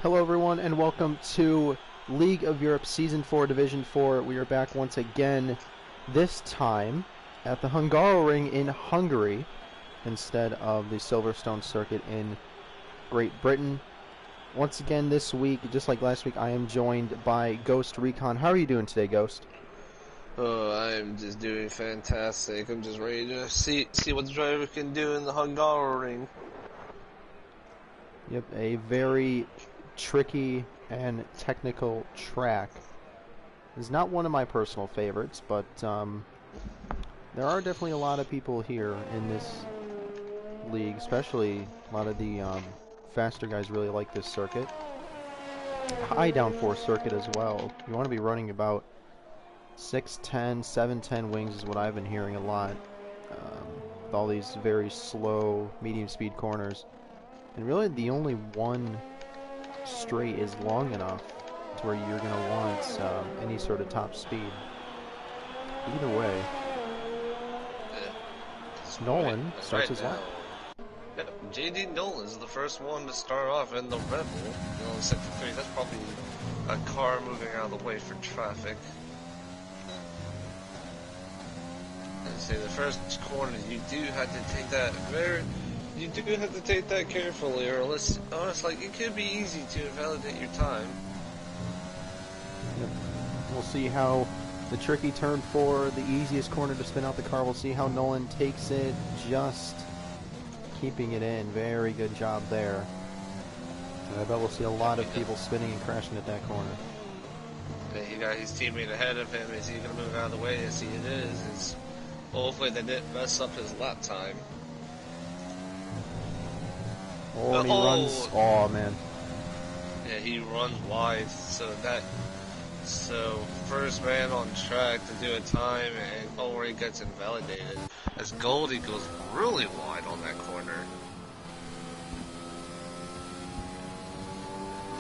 Hello everyone and welcome to League of Europe Season 4 Division 4. We are back once again, this time at the Hungaroring in Hungary instead of the Silverstone circuit in Great Britain. Once again this week, just like last week, I am joined by Ghost Recon. How are you doing today, Ghost? Oh, I'm just doing fantastic. I'm just ready to see what the driver can do in the Hungaroring. Yep, a very tricky and technical track. It's not one of my personal favorites, but there are definitely a lot of people here in this league, especially a lot of the faster guys really like this circuit. High downforce circuit as well. You want to be running about 610, 710 wings is what I've been hearing a lot. With all these very slow, medium speed corners. And really the only one straight is long enough to where you're going to want any sort of top speed. Either way, Nolan starts his lap. JD Nolan's the first one to start off in the Rebel. You know, 63, that's probably a car moving out of the way for traffic. And say the first corner, you do have to take that carefully, or else, like, it could be easy to invalidate your time. Yep. We'll see how the tricky turn 4, the easiest corner to spin out the car. We'll see how Nolan takes it, just keeping it in. Very good job there. And I bet we'll see a lot of people spinning and crashing at that corner. And he got his teammate ahead of him. Is he going to move out of the way? Yes, he is. Hopefully they didn't mess up his lap time. Oh, and he runs. Oh, man. Yeah, he runs wide, so first man on track to do a time, and already gets invalidated, as Goldie goes really wide on that corner.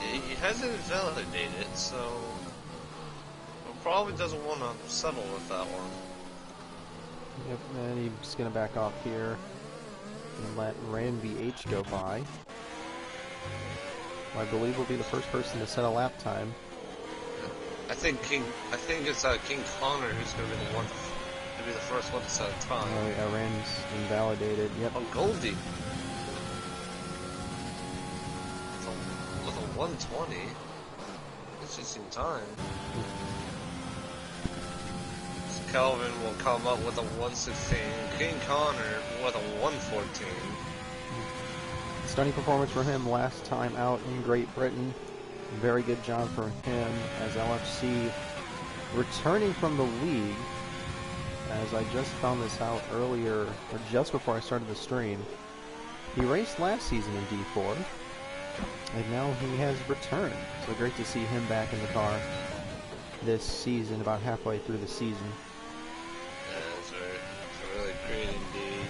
He hasn't invalidated, so probably doesn't want to settle with that one. Yep, and he's going to back off here and let Ram VH go by. Who I believe will be the first person to set a lap time. I think it's King Connor who's going to be the first one to set a time. Oh yeah, Ram's invalidated. Yep. Oh, Goldie. With a 120. It's just in time. So Calvin will come up with a 116. King Connor with a 114. Stunning performance for him last time out in Great Britain. Very good job for him as LFC returning from the league. As I just found this out earlier, or just before I started the stream, he raced last season in D4, and now he has returned. So great to see him back in the car this season, about halfway through the season. Yeah, it's really great indeed.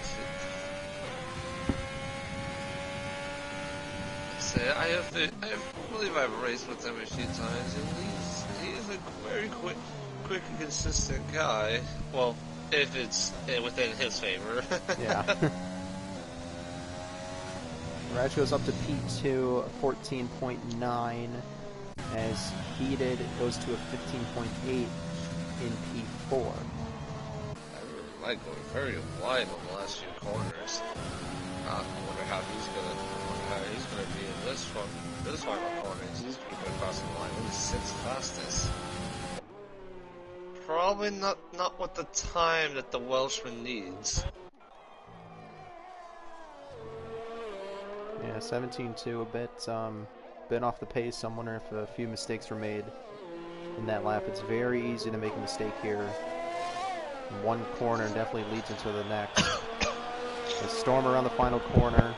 I believe I've raced with him a few times, and he's a very quick and consistent guy. Well, if it's within his favor. Yeah. Raj goes up to P2, 14.9, as Heated goes to a 15.8 in P4. I really like going very wide on the last few corners. I wonder how he's gonna be in this final corner. He's gonna go across the line with his 6th fastest. Probably not with the time that the Welshman needs. Yeah, 17.2, a bit off the pace. I'm wondering if a few mistakes were made in that lap. It's very easy to make a mistake here. One corner definitely leads into the next. A storm around the final corner.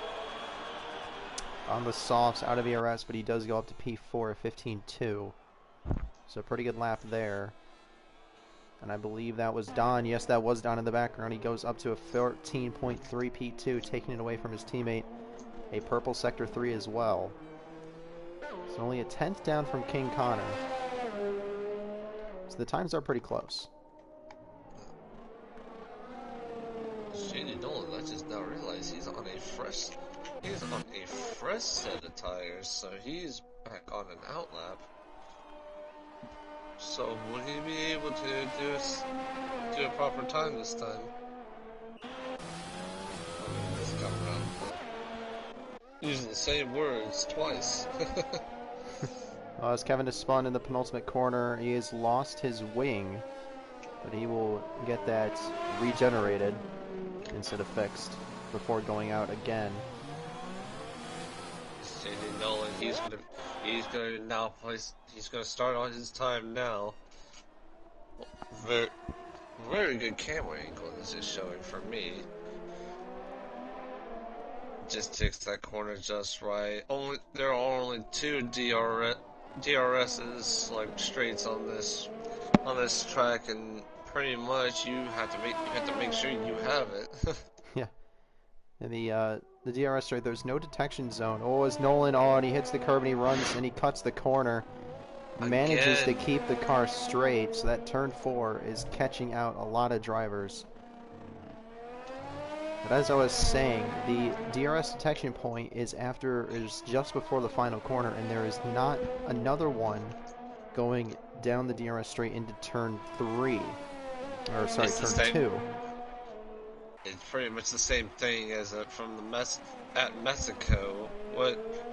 On the softs, out of ERS, but he does go up to P4 at 15.2. So pretty good lap there. And I believe that was Don. Yes, that was Don in the background. He goes up to a 14.3 P2, taking it away from his teammate. A purple Sector 3 as well. So only a 10th down from King Connor. So the times are pretty close. Shady Nolan, I just now realized he's on a fresh set of tires, so he's back on an outlap. So will he be able to do a proper time this time? It's coming out. Using the same words twice. As Kevin is spun in the penultimate corner, he has lost his wing, but he will get that regenerated instead of fixed before going out again. JD Nolan, he's gonna now place. He's gonna start on his time now. Very good camera angle this is showing for me. Just takes that corner just right. There are only two DRSs like straights on this track, and pretty much you have to make sure you have it. Yeah. And the DRS straight, there's no detection zone. Oh, as Nolan and he hits the curb and he runs and he cuts the corner. Manages to keep the car straight, so that turn 4 is catching out a lot of drivers. But as I was saying, the DRS detection point is just before the final corner, and there is not another one going down the DRS straight into turn 3. Or sorry, turn 2. It's pretty much the same thing as from at Mexico.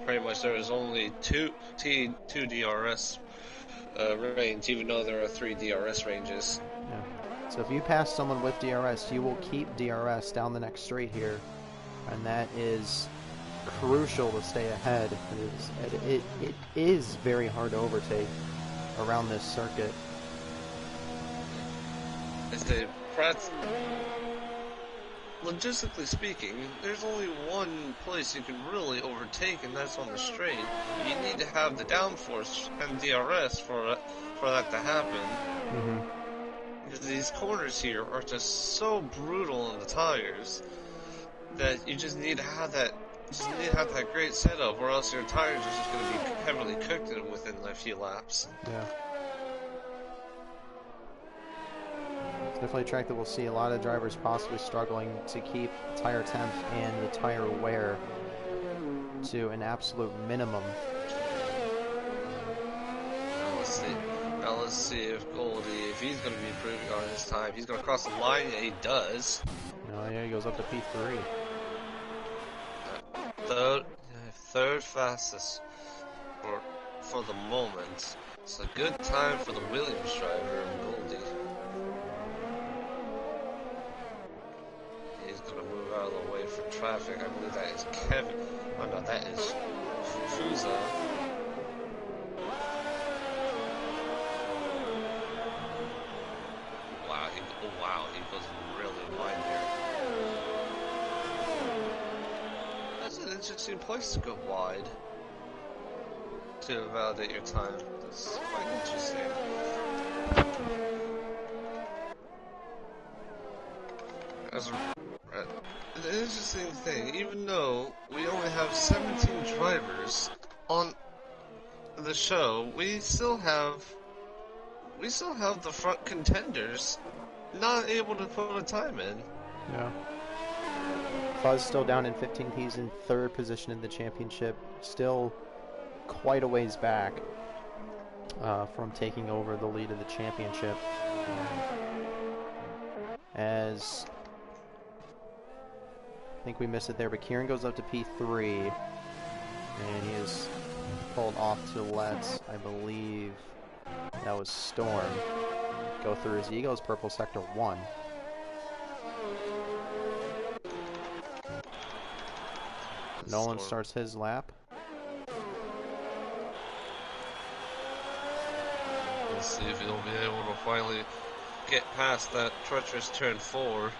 Pretty much there is only two DRS range, even though there are 3 DRS ranges. Yeah. So if you pass someone with DRS, you will keep DRS down the next straight here, and that is crucial to stay ahead. It is very hard to overtake around this circuit. Logistically speaking, there's only one place you can really overtake, and that's on the straight. You need to have the downforce and DRS for that to happen. Mm-hmm. Because these corners here are just so brutal on the tires that you just need to have that. Great setup, or else your tires are just going to be heavily cooked within a few laps. Yeah. It's definitely a track that we'll see a lot of drivers possibly struggling to keep tire temp and the tire wear to an absolute minimum. Now let's see if Goldie, if he's going to be improving on his time. He's going to cross the line, and he does. Oh yeah, he goes up to P3. Third fastest for the moment. It's a good time for the Williams driver, Goldie. He's gonna move out of the way for traffic. I believe that is Kevin. Oh no, that is Fusa. Wow, he goes really wide there. That's an interesting place to go wide to validate your time. That's quite interesting. An interesting thing, even though we only have 17 drivers on the show, we still have the front contenders not able to put a time in. Yeah. Fuzz still down in 15th. He's in 3rd position in the championship. Still quite a ways back from taking over the lead of the championship. As I think we missed it there, but Kieran goes up to P3, and he is pulled off to let, I believe, that was Storm, go through his Eagles purple sector 1. Nolan starts his lap. Let's see if he'll be able to finally get past that treacherous turn 4.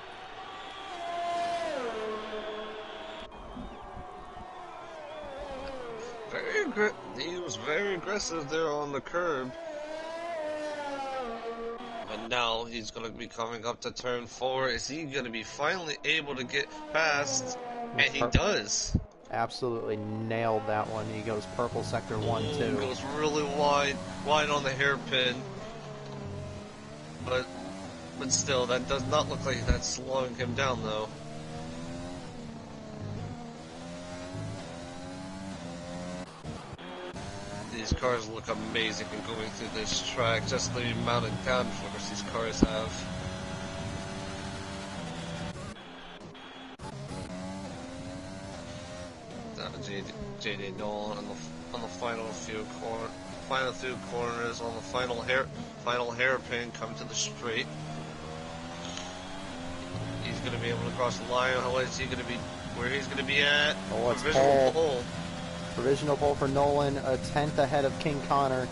He was very aggressive there on the curb. But now he's going to be coming up to turn 4. Is he going to be finally able to get past? And he does. Absolutely nailed that one. He goes purple sector 1 too. Goes really wide on the hairpin. But still, that does not look like that's slowing him down though. these cars look amazing going through this track. Just the amount of downforce these cars have. JD Nolan on the final few corners on the final hairpin come to the straight. He's going to be able to cross the line. How is he going to be? Where he's going to be at? Oh, it's provisional pole. Provisional pole for Nolan, a 10th ahead of King Connor.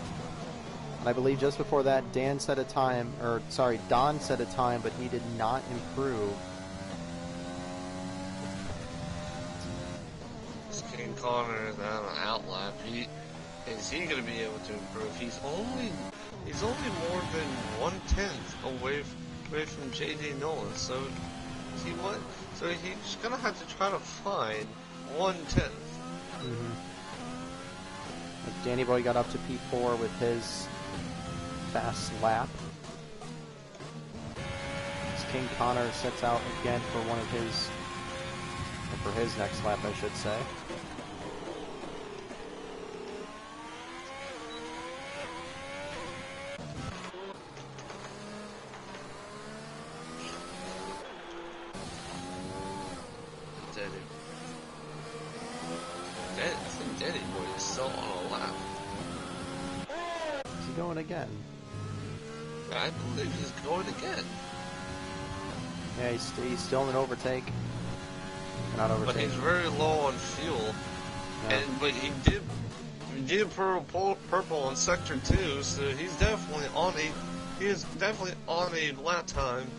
And I believe just before that, Don set a time, but he did not improve. King Connor is on an outlap. Is he going to be able to improve? He's only more than 1/10 away from JD Nolan. So he's going to have to try to find 1/10. Mm-hmm. Danny Boy got up to P4 with his fast lap. As King Connor sets out again for his next lap, I should say. Danny Boy is still on a lap. Is he going again? I believe he's going again. Yeah, he's still in an overtake. Not overtake. But he's very low on fuel. Yeah. But he did purple on sector 2, so he is definitely on a lap time.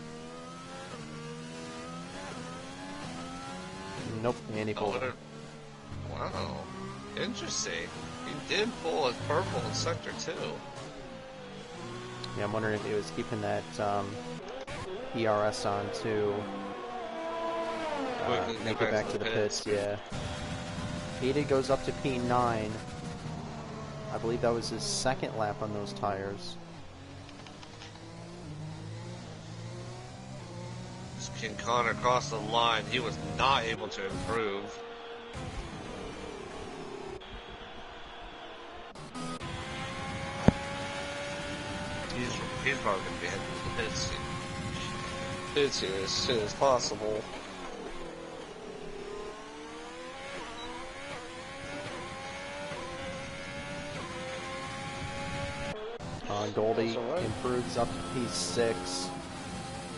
Nope, Danny pulled it. Wow. Interesting. He did pull a purple in sector 2. Yeah, I'm wondering if he was keeping that ERS on to make it back to the pits. Yeah. Aida goes up to P9. I believe that was his second lap on those tires. As King Connor crossed the line, he was not able to improve. He's probably going to be heading to the pits here as soon as possible. Goldie improves up to P6.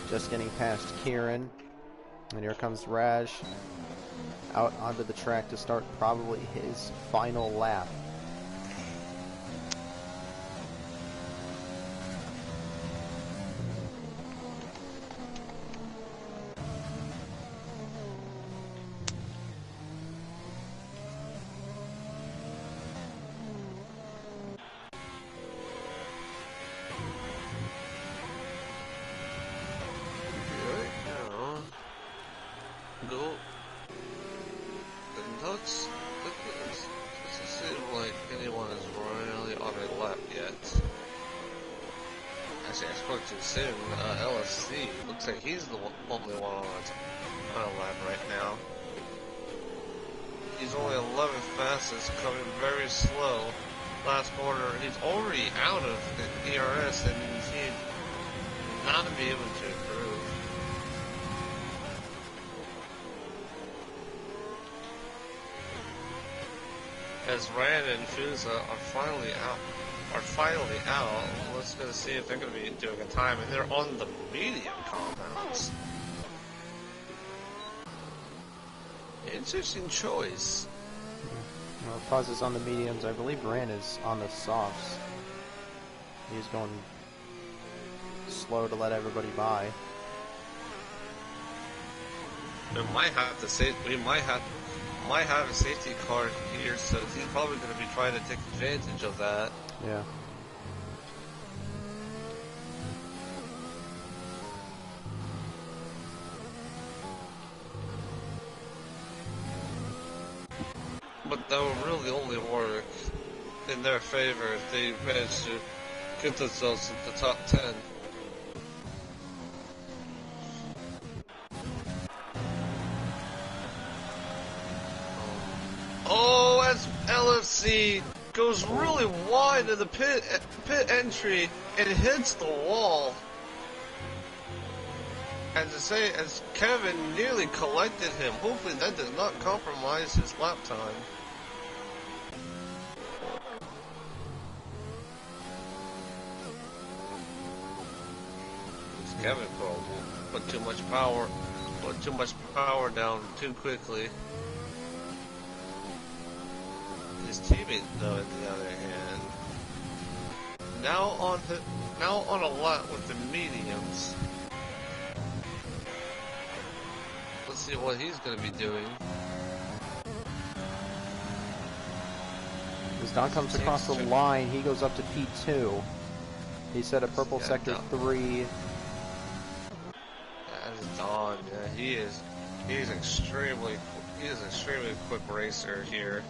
Just getting past Kieran. And here comes Raj out onto the track to start probably his final lap. Looks like he's the only one on a lap right now. He's only 11th fastest, coming very slow. Last corner, he's already out of the ERS, and he's not to be able to improve. As Rand and Fusa are finally out. Let's go see if they're going to be doing a time, and they're on the medium compounds. Interesting choice. Well, Fuzz is on the mediums. I believe Rand is on the softs. He's going slow to let everybody by. We might have a safety car here, so he's probably going to be trying to take advantage of that. Yeah. But that would really only work in their favor if they managed to get themselves in the top 10. Oh, as LFC goes really wide in the pit entry and hits the wall. As Kevin nearly collected him. Hopefully that does not compromise his lap time. Kevin put too much power down too quickly. His teammate, though, on the other hand, now on a lot with the mediums. Let's see what he's going to be doing. As Don comes across the line, he goes up to P2. He's set at purple sector 3. That is Don. Yeah, he's extremely quick racer here.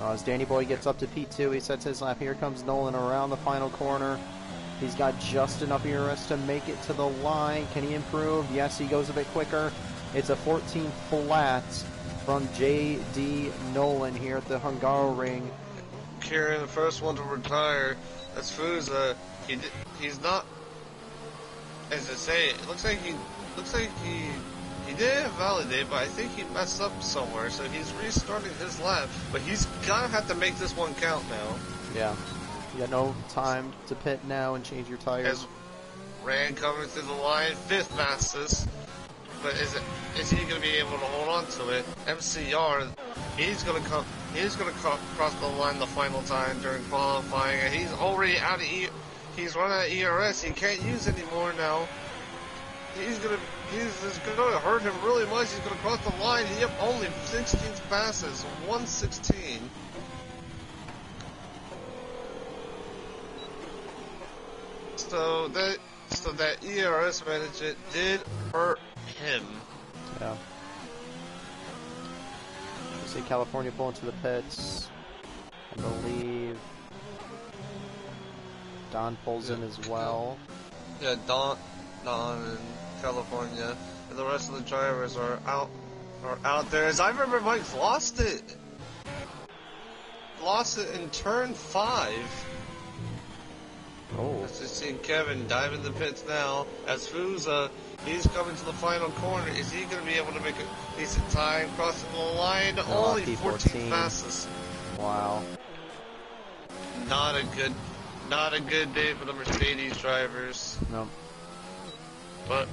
As Danny Boy gets up to P2, he sets his lap. Here comes Nolan around the final corner. He's got just enough ERS to make it to the line. Can he improve? Yes, he goes a bit quicker. It's a 14 flat from J.D. Nolan here at the Hungaroring. Kieran, the first one to retire. That's Fuza. He's not. As I say, it looks like he did validate, but I think he messed up somewhere. So he's restarting his lap, but he's gonna have to make this one count now. Yeah. You got no time to pit now and change your tires. As Rand coming through the line, 5th fastest. But is he going to be able to hold on to it? MCR, he's going to cross the line the final time during qualifying, and he's already out of he's run out of ERS. He can't use anymore now. This is going to hurt him really much. He's going to cross the line. Yep, only 16th fastest, 116. So that ERS management did hurt him. Yeah. You see California pull into the pits. I believe Don pulls in as well. Yeah, Don in California, and the rest of the drivers are out there. As I remember, Mike lost it in turn 5. Oh. As you see Kevin dive in the pits now. As Fuza, he's coming to the final corner. Is he going to be able to make a decent time crossing the line? Oh, Only 14 fastest. Wow. Not a good day for the Mercedes drivers. No. But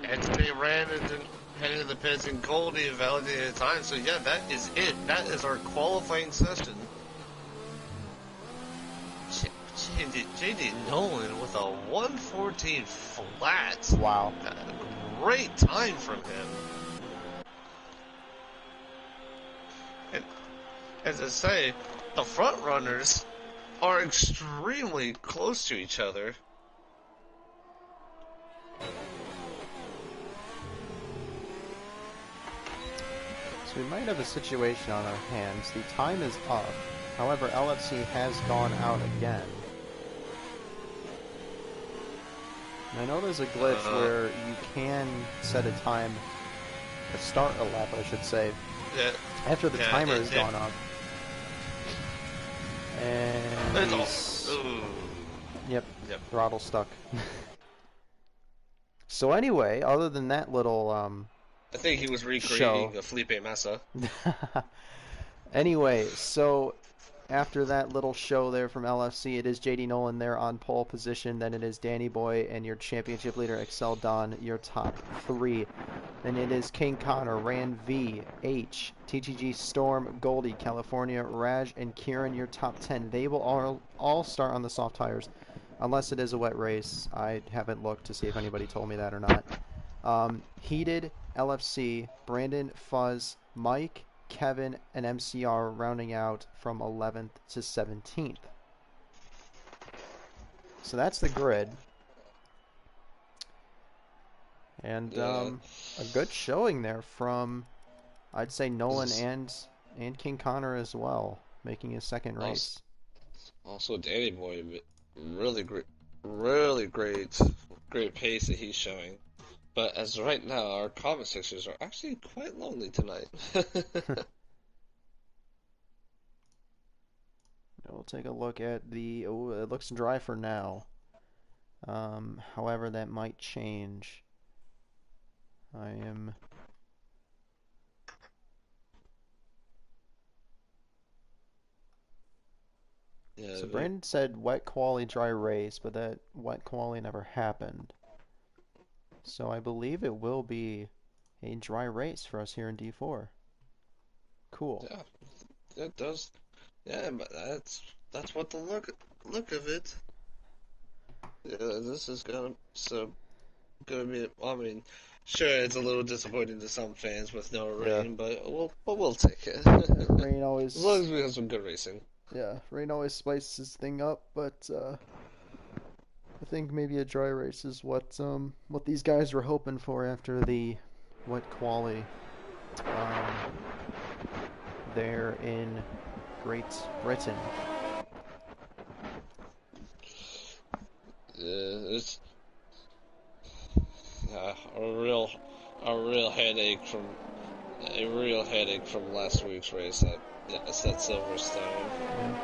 Anthony ran heading to the pits, and Goldie validated time. So yeah, that is it. That is our qualifying session. J.D. Nolan with a 114 flat. Wow. Great time from him. And as I say, the front runners are extremely close to each other. So we might have a situation on our hands. The time is up. However, LFC has gone out again. And I know there's a glitch where you can set a time to start a lap, I should say, after the timer has gone up. And yep, throttle stuck. So anyway, other than that little I think he was recreating a Felipe Massa. Anyway, so after that little show there from LFC, it is JD Nolan there on pole position. Then it is Danny Boy and your championship leader, Excel Don, your top 3. Then it is King Connor, Rand V, H, TTG Storm, Goldie, California, Raj, and Kieran, your top 10. They will all start on the soft tires, unless it is a wet race. I haven't looked to see if anybody told me that or not. Heated, LFC, Brandon, Fuzz, Mike, Kevin, and MCR rounding out from 11th to 17th. So that's the grid. And a good showing there from, I'd say, Nolan and King Connor as well, making his second race. Also, Danny Boy, really great pace that he's showing. But as right now, our comment sections are actually quite lonely tonight. We'll take a look at the. Oh, it looks dry for now. However, that might change. I am. Yeah, So Brandon said wet quali, dry race, but that wet quali never happened. So I believe it will be a dry race for us here in D4. Cool. yeah, it does. Yeah, but that's what the look of it. Yeah, this is gonna be. I mean, sure, it's a little disappointing to some fans with no Yeah. rain, but we'll take it. Rain always. As long as we have some good racing. Yeah, rain always spices thing up, but I think maybe a dry race is what these guys were hoping for after the wet quali there in Great Britain. It's a real headache from last week's race at Silverstone.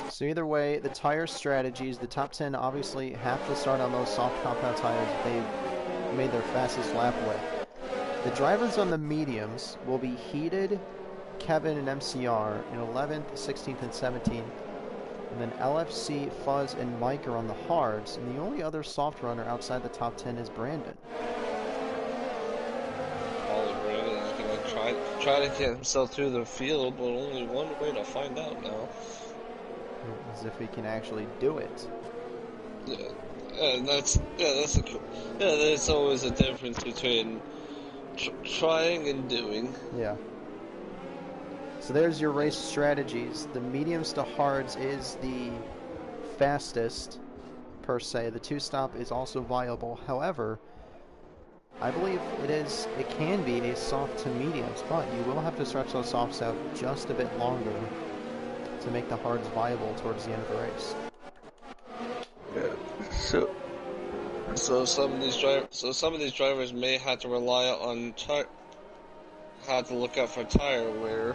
So either way, the tire strategies, the top 10 obviously have to start on those soft compound tires they made their fastest lap with. The drivers on the mediums will be Heated, Kevin, and MCR in 11th, 16th, and 17th. And then LFC, Fuzz, and Mike are on the hards, and the only other soft runner outside the top 10 is Brandon. Brandon is gonna try to get himself through the field, but only one way to find out now. As if he can actually do it. There's always a difference between trying and doing. Yeah. So there's your race strategies. The mediums to hards is the fastest, per se. The two-stop is also viable. However, I believe it can be a soft to mediums, but you will have to stretch those softs out just a bit longer to make the hards viable towards the end of the race. Yeah. So some of these drivers may have to rely on have to look out for tire wear.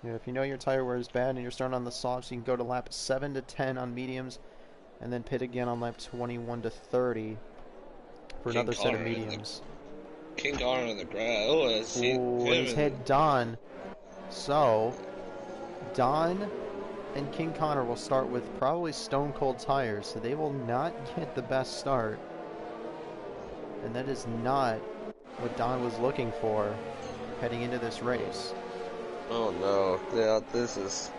Yeah, if you know your tire wear is bad and you're starting on the softs, you can go to lap 7 to 10 on mediums, and then pit again on lap 21 to 30 for another set of mediums. King Connor on the grass. Oh, and he's hit Don. So, Don and King Connor will start with probably stone cold tires, so they will not get the best start. And that is not what Don was looking for heading into this race. Oh no! Yeah, this is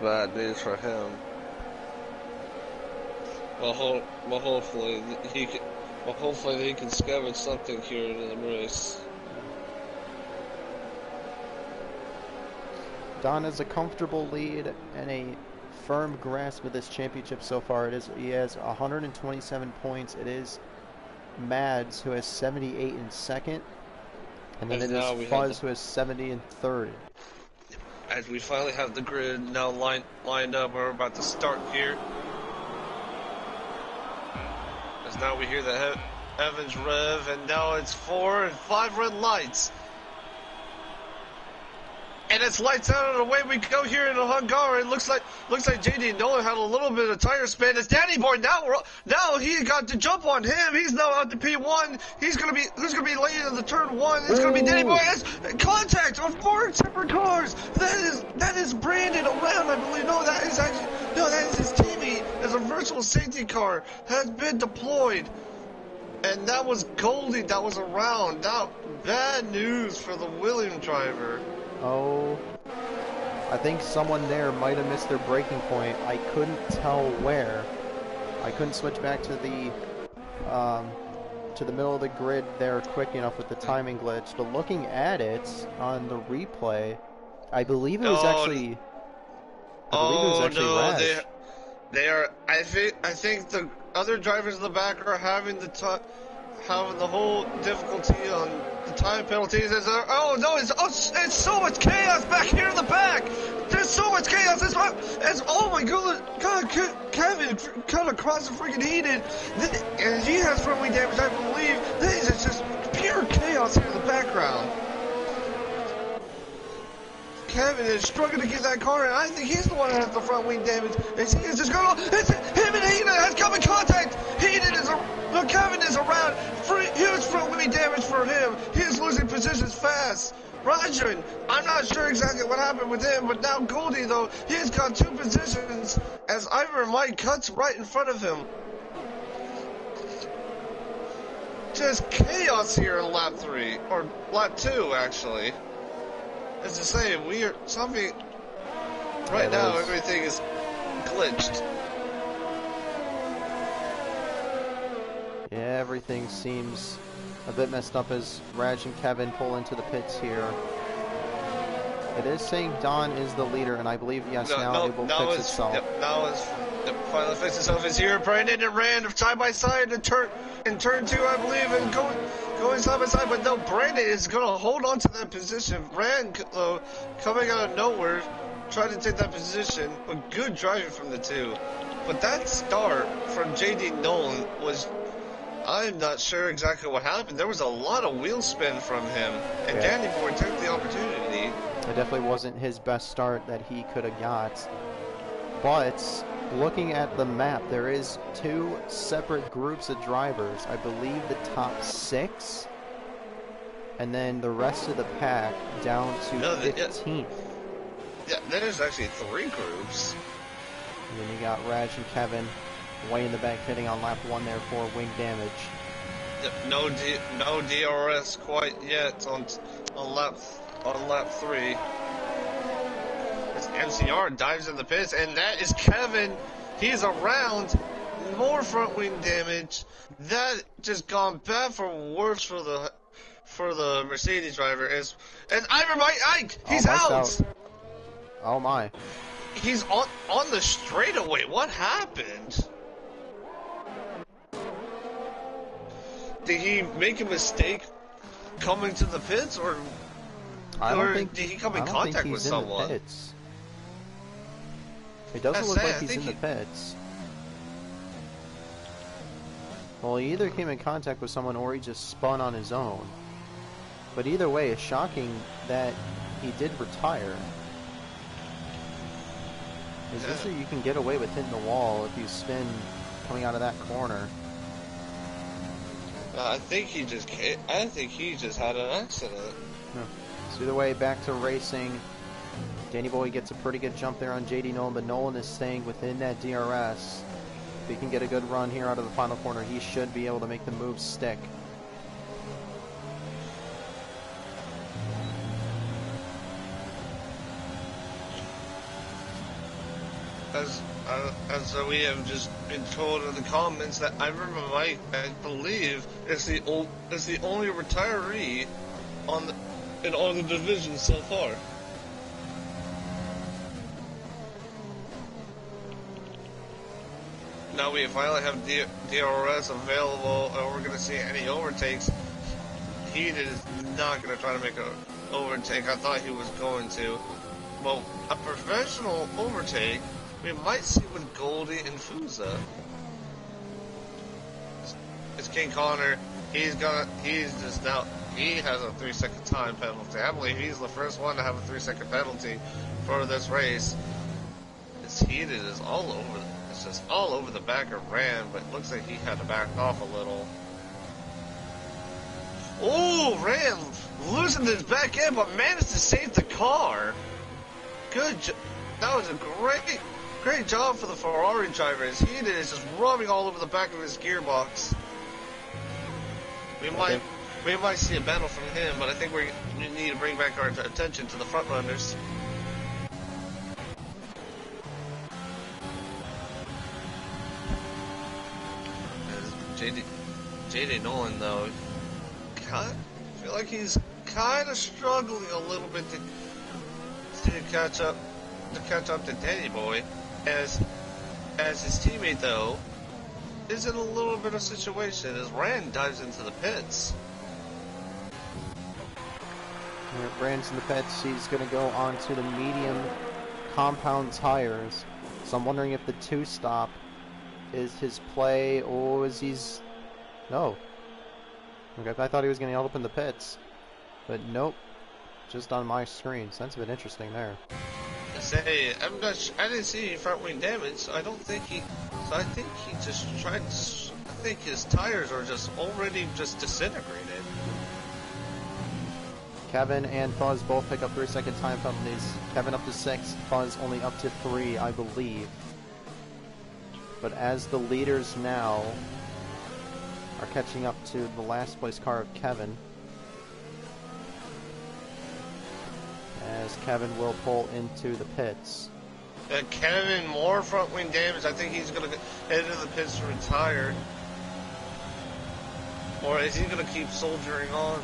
bad news for him. Well, hopefully he can scavenge something here in the race. Don has a comfortable lead and a firm grasp of this championship so far. He has 127 points. It is Mads who has 78 in second, and then it is Fuzz who has 70 in third. As we finally have the grid now lined up, we're about to start here. As now we hear the Evans rev, and now it's 4 and 5 red lights. And it's lights out, and away we go here in Hungary. It looks like JD Nolan had a little bit of tire spin. It's Danny Boy now he got to jump on him. He's now out to P1. Who's gonna be late in the turn 1? It's gonna be Danny Boy. It's contact on 4 separate cars. That is Brandon around, I believe. That is his teammate as a virtual safety car has been deployed. And that was Goldie that was around. Now bad news for the Williams driver. Oh, I think someone there might have missed their braking point. I couldn't tell where. I couldn't switch back to the middle of the grid there quick enough with the timing glitch. But looking at it on the replay, I believe it was actually. Rash. They are. I think the other drivers in the back are having the whole difficulty on the time penalties. It's so much chaos back here in the back. There's there's so much chaos. As oh my God, Kevin kind of crossed the freaking heated, and he has front wing damage, I believe. This is just pure chaos here in the background. Kevin is struggling to get that car, and I think he's the one that has the front wing damage. And he is just going. It's him and Heaton has come in contact. Kevin is around. Huge front wing damage for him. He is losing positions fast. Roger, I'm not sure exactly what happened with him, but now Goldie, though, he's got 2 positions as Ivor and Mike cuts right in front of him. Just chaos here in lap 3, or lap 2, actually. As I say, right now, everything is glitched. Yeah, everything seems a bit messed up as Raj and Kevin pull into the pits here. It is saying Don is the leader, and I believe, yes, now it will fix itself. Yep, now it's finally fixed itself. It's here. Brandon and Rand side by side in turn 2, I believe, and going side by side. But no, Brandon is going to hold on to that position. Rand, coming out of nowhere, trying to take that position. But good driving from the 2. But that start from JD Nolan was, I'm not sure exactly what happened. There was a lot of wheel spin from him, and Danny Boy took the opportunity. It definitely wasn't his best start that he could have got. But looking at the map, there is 2 separate groups of drivers. I believe the top 6, and then the rest of the pack down to 15th. Yeah, there's actually 3 groups. And then you got Raj and Kevin way in the back hitting on lap 1 there for wing damage. No DRS quite yet on lap 3. This MCR dives in the pits, and that is Kevin. He's around. More front wing damage. That just gone bad for worse for the Mercedes driver. And Ivor Mike, he's out. Oh my. He's on the straightaway. What happened? Did he make a mistake coming to the pits, or did he come in contact with someone? It doesn't look like he's in the pits. Well, he either came in contact with someone or he just spun on his own. But either way, it's shocking that he did retire. Usually you can get away with hitting the wall if you spin coming out of that corner. I think he just had an accident. Yeah. So either way, back to racing. Danny Boy gets a pretty good jump there on JD Nolan, but Nolan is staying within that DRS. If he can get a good run here out of the final corner, he should be able to make the move stick. As we have just been told in the comments, that I remember Mike, I believe, is the only retiree in all the divisions so far. Now we finally have DRS available, and we're going to see any overtakes. He is not going to try to make an overtake. I thought he was going to. Well, a professional overtake we might see with Goldie and Fusa. It's King Connor. He has a 3-second time penalty. I believe he's the first one to have a 3-second penalty for this race. It's heated. It's all over. It's just all over the back of Rand, but it looks like he had to back off a little. Oh, Rand losing his back end, but managed to save the car. Good job. That was a great job for the Ferrari driver. As he is just rubbing all over the back of his gearbox. We might see a battle from him, but I think we need to bring back our attention to the front runners. JD Nolan, though, I feel like he's kind of struggling a little bit to catch up to Danny Boy, as his teammate, though, is in a little bit of situation as Rand dives into the pits. Rand's in the pits. He's going to go on to the medium compound tires. So I'm wondering if the two-stop is his play, or is he's... No. Okay, I thought he was going to open the pits. But nope. Just on my screen. So that's a bit interesting there. Say, I didn't see any front wing damage. I don't think he... So I think he just tried... I think his tires are just already just disintegrated. Kevin and Fuzz both pick up 3-second time penalties. Kevin up to 6, Fuzz only up to 3, I believe. But as the leaders now are catching up to the last place car of Kevin, as Kevin will pull into the pits. Kevin, more front wing damage. I think he's going to head into the pits to retire. Or is he going to keep soldiering on?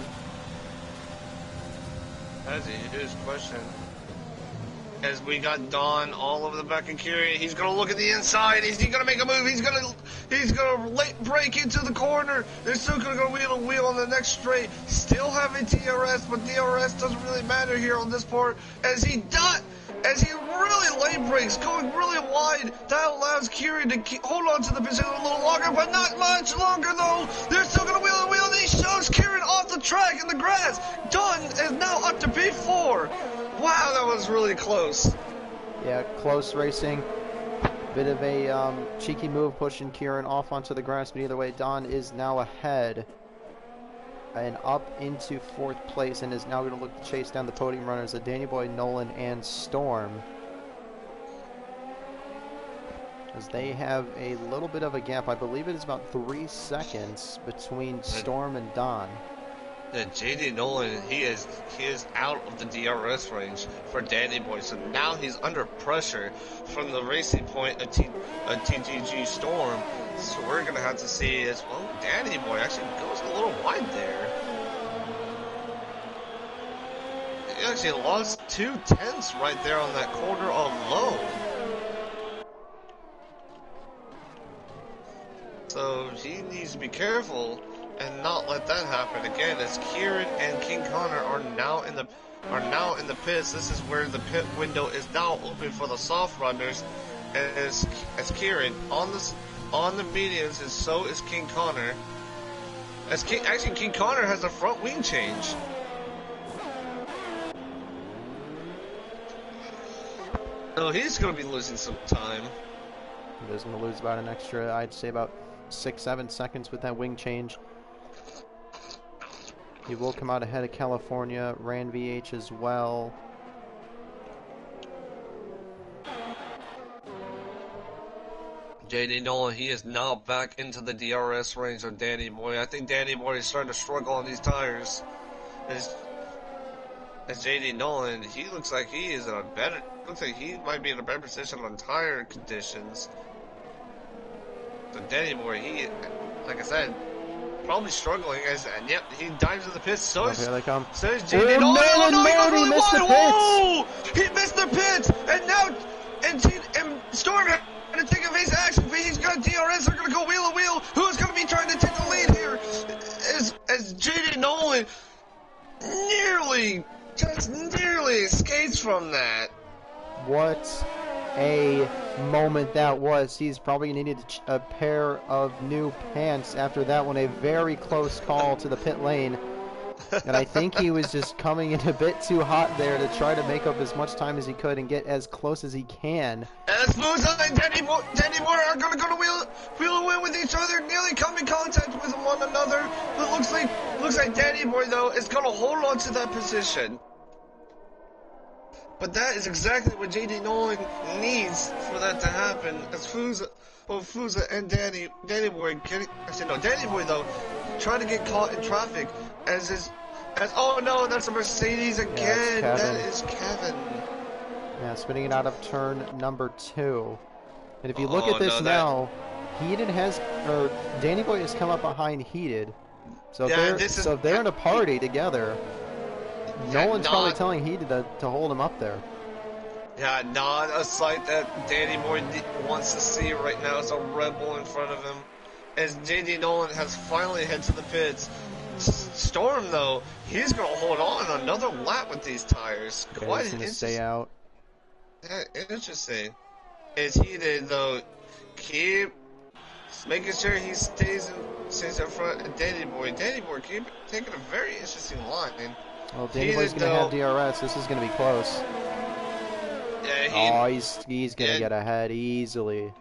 That's a huge question. As we got Don all over the back of Kiri, he's gonna look at the inside. Is he gonna make a move? He's gonna late break into the corner. They're still gonna go wheel to wheel on the next straight. Still having DRS, but DRS doesn't really matter here on this part. As he really late breaks, going really wide. That allows Kiri to hold on to the position a little longer, but not much longer though. They're still gonna wheel and wheel, and he shoves Kieran off the track in the grass. Don is now up to P4. Wow, that was really close. Yeah, close racing. Bit of a cheeky move pushing Kieran off onto the grass, but either way, Don is now ahead and up into 4th place, and is now going to look to chase down the podium runners of Danny Boy, Nolan, and Storm, as they have a little bit of a gap. I believe it is about 3 seconds between Storm and Don. JD Nolan, he is out of the DRS range for Danny Boy, so now he's under pressure from the racing point of TGG Storm. So we're gonna have to see as well. Danny Boy actually goes a little wide there. He actually lost 2/10 right there on that corner alone. So he needs to be careful and not let that happen again, as Kieran and King Connor are now in the pits. This is where the pit window is now open for the soft runners, as Kieran on the mediums, and so is King Connor. Actually King Connor has a front wing change. So he's going to be losing some time. He's going to lose about an extra, I'd say about 6-7 seconds with that wing change. He will come out ahead of California, ran VH as well. JD Nolan, he is now back into the DRS range of Danny Boy. I think Danny Boy is starting to struggle on these tires. As JD Nolan, he looks like he is in a better, looks like he might be in a better position on tire conditions. So Danny Boy, he, like I said, probably struggling, and yep, he dives into the pits. So here they come. So is JD Nolan. Oh no, he got really missed wide. the pits. Whoa! He missed the pits, and now and Storm going to take a face action. He's got DRS. They're going to go wheel to wheel. Who's going to be trying to take the lead here? As JD Nolan just nearly escapes from that. What a moment that was. He's probably needed a pair of new pants after that one. A very close call to the pit lane. And I think he was just coming in a bit too hot there to try to make up as much time as he could and get as close as he can. As Musa and Danny Boy are going to go to wheel and win with each other, nearly come in contact with one another. But looks like Danny Boy, though, is going to hold on to that position. But that is exactly what JD Nolan needs for that to happen. As Fusa and Danny Boy Danny Boy, though, trying to get caught in traffic oh no, that's a Mercedes again. Yeah, that is Kevin. Yeah, spinning it out of turn number 2. And if you look at this now, Danny Boy has come up behind Heated. So if they're in a party together, Nolan's probably telling Heated to hold him up there. Yeah, not a sight that Danny Boy wants to see right now. It's a Red Bull in front of him. As JD Nolan has finally head to the pits. Storm, though, he's going to hold on another lap with these tires. Okay, he's going to stay out. Interesting. Is Heated though keep making sure he stays in front of Danny Boy keep taking a very interesting line. Well, Danny Boy's Heated gonna have though, DRS. This is gonna be close. yeah, Oh, he's gonna yeah, get ahead easily.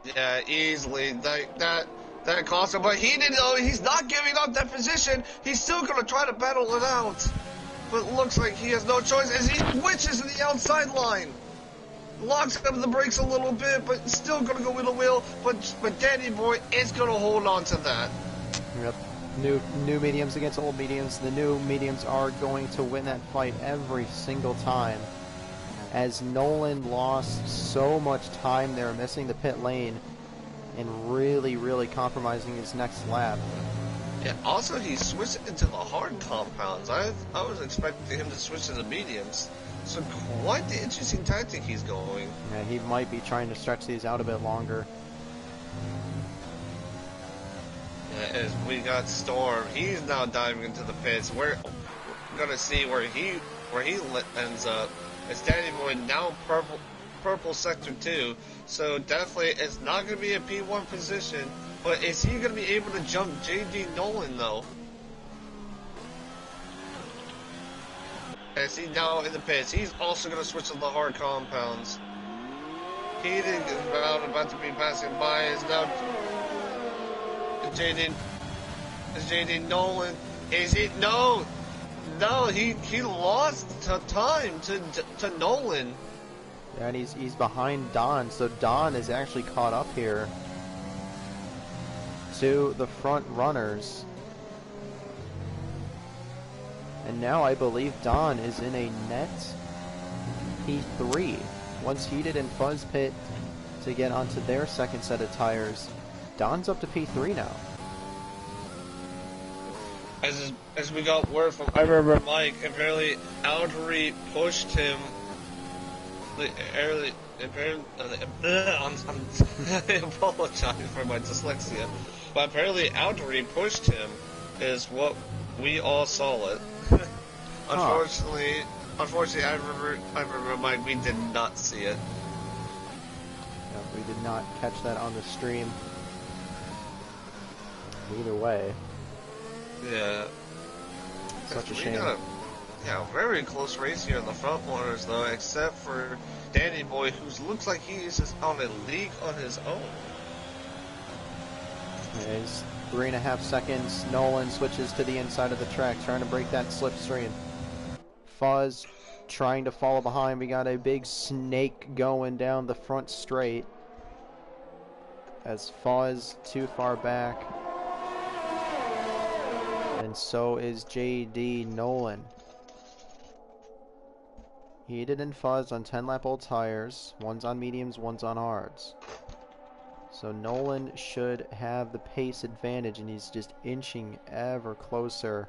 yeah, easily that cost him. But Heated though, he's not giving up that position. He's still gonna try to battle it out. But it looks like he has no choice as he switches to the outside line. Locks up the brakes a little bit, but still gonna go with the wheel. But Danny Boy is gonna hold on to that. Yep. New mediums against old mediums. The new mediums are going to win that fight every single time. As Nolan lost so much time there, missing the pit lane, and really compromising his next lap. Yeah, also he switched into the hard compounds. I was expecting him to switch to the mediums. So quite the interesting tactic he's going. Yeah, he might be trying to stretch these out a bit longer. Yeah, as we got Storm, he's now diving into the pits. We're gonna see where he ends up. It's Danny Boy now purple sector 2. So definitely it's not gonna be a P1 position. But is he going to be able to jump J.D. Nolan, though? As he now in the pits, he's also going to switch to the hard compounds. Heated is about to be passing by. Is now J.D. Nolan? Is he? No, he lost time to Nolan. Yeah, and he's behind Don, so Don is actually caught up here to the front runners. And now I believe Don is in a net P3. Once Heated and Fuzz pit to get onto their second set of tires, Don's up to P3 now. As we got word from, I remember Mike, apparently Algerie pushed him early. I apologize for my dyslexia. But apparently Algerie pushed him, is what we all saw it. Unfortunately, I remember Mike, we did not see it. No, we did not catch that on the stream. Either way. Yeah. Such a shame. Yeah, very close race here in the front runners though, except for Danny Boy, who looks like he is just on a league on his own. It's 3.5 seconds. Nolan switches to the inside of the track, trying to break that slipstream. Fuzz trying to follow behind. We got a big snake going down the front straight. As Fuzz too far back. And so is J.D. Nolan. Heated and Fuzz on 10-lap old tires. One's on mediums, one's on hards. So Nolan should have the pace advantage, and he's just inching ever closer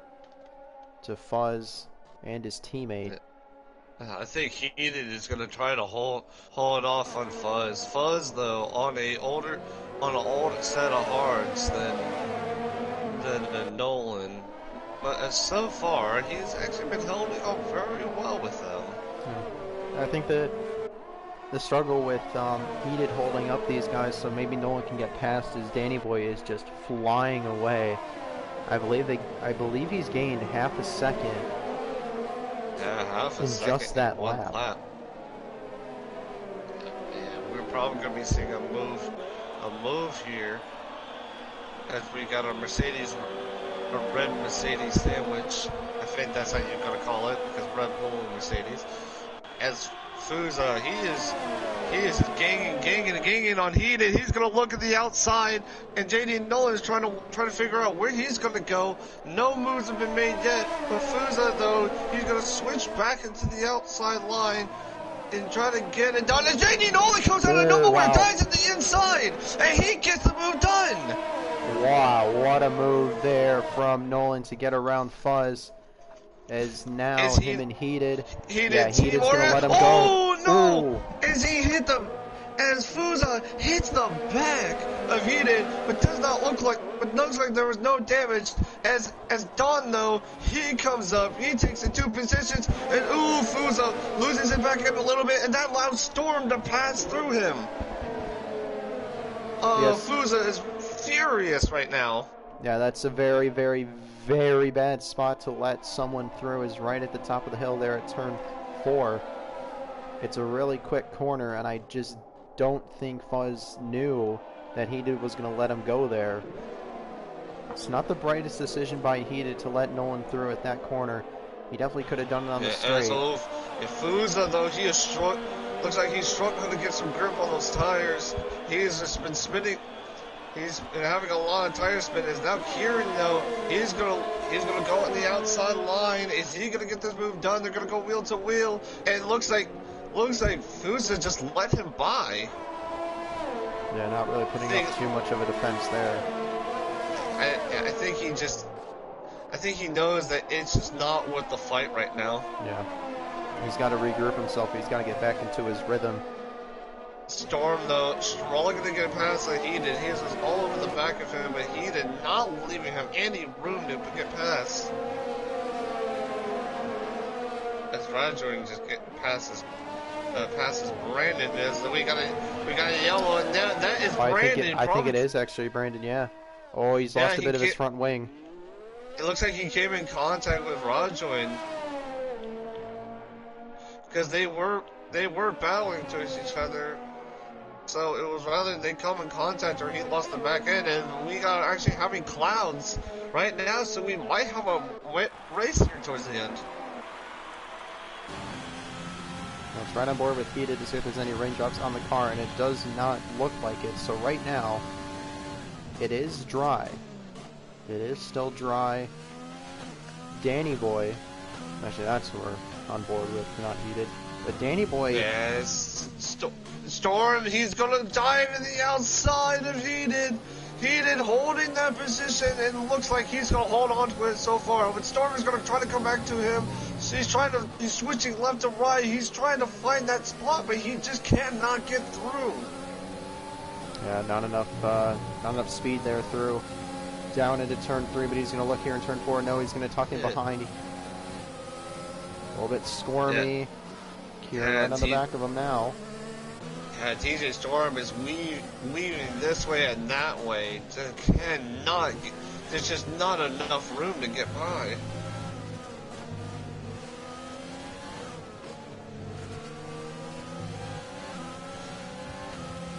to Fuzz and his teammate. I think Heated is going to try to hold it off on Fuzz. Fuzz, though, on an older set of hards than Nolan. But so far, he's actually been holding up very well with them. I think that the struggle with Heated holding up these guys so maybe Nolan can get past as Danny Boy is just flying away. I believe he's gained half a second. Yeah, half a in second just that in one lap. Yeah, we're probably gonna be seeing a move here as we got a red Mercedes sandwich. I think that's how you're gonna call it, because Red Bull and Mercedes. As Fuza, he is ganging on Heated. He's gonna look at the outside, and JD Nolan is trying to figure out where he's gonna go. No moves have been made yet, but Fuza though, he's gonna switch back into the outside line and try to get it done. And JD Nolan comes out of nowhere, wow. dives at the inside, and he gets the move done. Wow, what a move there from Nolan to get around Fuzz. As now him and Heated. Yeah, Heated's gonna let him go. Oh no! Ooh. As he hit them, as Fusa hits the back of Heated, but looks like there was no damage. As Don though, he comes up, he takes the 2 positions, and ooh, Fusa loses it back in a little bit, and that allows Storm to pass through him. Yes. Fusa is furious right now. Yeah, that's a very, very, very bad spot to let someone through, is right at the top of the hill there at turn 4. It's a really quick corner, and I just don't think Fuzz knew that Heated was going to let him go there. It's not the brightest decision by Heated to let Nolan through at that corner. He definitely could have done it on the straight. So if Fusa, though, he is looks like he's struggling to get some grip on those tires. He's just been spinning. He's been having a lot of tire spin. Is now Kieran though. He's gonna go on the outside line. Is he gonna get this move done? They're gonna go wheel to wheel. And it looks like Fusa just let him by. Yeah, not really putting up too much of a defense there. I think he knows that it's just not worth the fight right now. Yeah. He's got to regroup himself. He's got to get back into his rhythm. Storm, though, struggling to get past the Heated. He is all over the back of him, but Heated not leaving him any room to get past. As Rajoy just passes Brandon. We got a yellow, and that is Brandon. I think it is actually Brandon. Yeah. Oh, he's lost a bit of his front wing. It looks like he came in contact with Rajoy because they were battling towards each other. So it was rather they come in contact or he lost the back end, and we are actually having clouds right now, so we might have a wet race here towards the end. Let's right on board with Heated to see if there's any raindrops on the car, and it does not look like it. So right now, it is dry. It is still dry. Danny Boy, actually that's who we're on board with, not Heated. But Danny Boy... Yes, Storm, he's gonna dive in the outside of Heated. Heated holding that position, and it looks like he's gonna hold on to it so far. But Storm is gonna try to come back to him. So he's switching left to right. He's trying to find that spot, but he just cannot get through. Yeah, not enough speed there through. Down into turn 3, but he's gonna look here in turn 4. No, he's gonna tuck in behind. A little bit squirmy. Kieran right on the back of him now. Yeah, TJ Storm is weaving this way and that way. There's just not enough room to get by.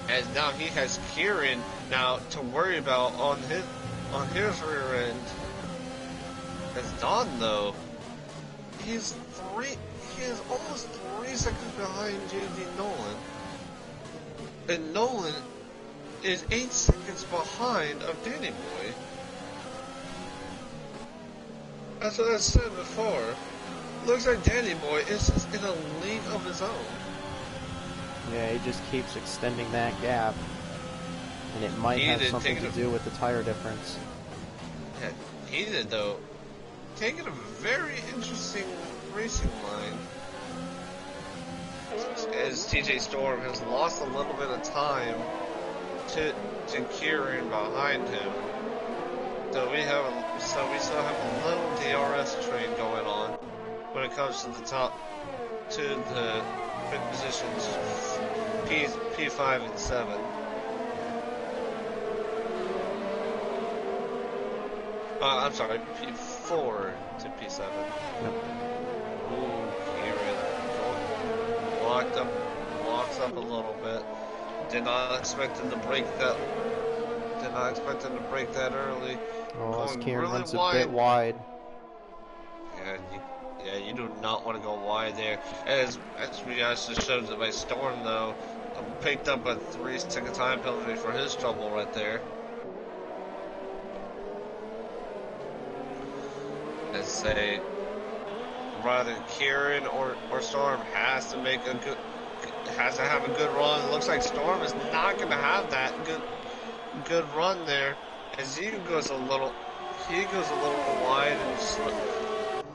As now he has Kieran now to worry about on his rear end. As Don though, he is almost 3 seconds behind JD Nolan. And Nolan is 8 seconds behind of Danny Boy. That's what I said before. Looks like Danny Boy is just in a league of his own. Yeah, he just keeps extending that gap. And it might have something to do with the tire difference. Yeah, he did though. Taking a very interesting racing line. As TJ Storm has lost a little bit of time to Kieran behind him. So we still have a little DRS train going on when it comes to the top, to the pit positions P5 and 7. I'm sorry, P4 to P7. Yep. Ooh, Kieran walks up a little bit. Did not expect him to break that early. Oh, as Kieran really runs a bit wide. Yeah, you do not want to go wide there. As we actually showed that by Storm though, picked up a 3-second time penalty for his trouble right there. Let's say rather Kieran or Storm has to have a good run. It looks like Storm is not going to have that good run there, as he goes a little wide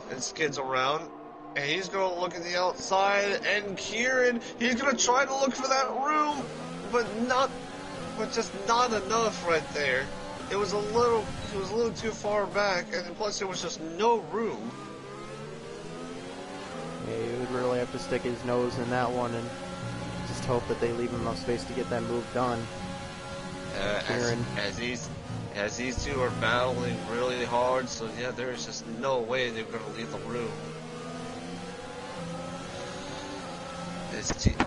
and skids around, and he's going to look at the outside. And Kieran, he's going to try to look for that room. but just not enough right there. He was a little too far back, and plus there was just no room. Yeah, he would really have to stick his nose in that one and just hope that they leave him enough space to get that move done. As these two are battling really hard, so yeah, there's just no way they're going to leave the room.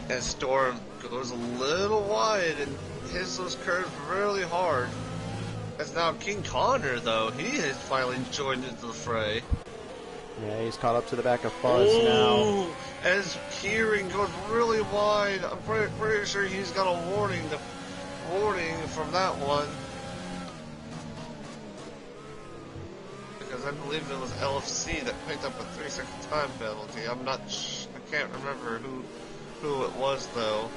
As Storm goes a little wide and hits those curves really hard. As now King Connor, though, he has finally joined into the fray. Yeah, he's caught up to the back of Fuzz now. As Kieran goes really wide, I'm pretty sure he's got a warning from that one. Because I believe it was LFC that picked up a 3-second time penalty. I can't remember who it was though.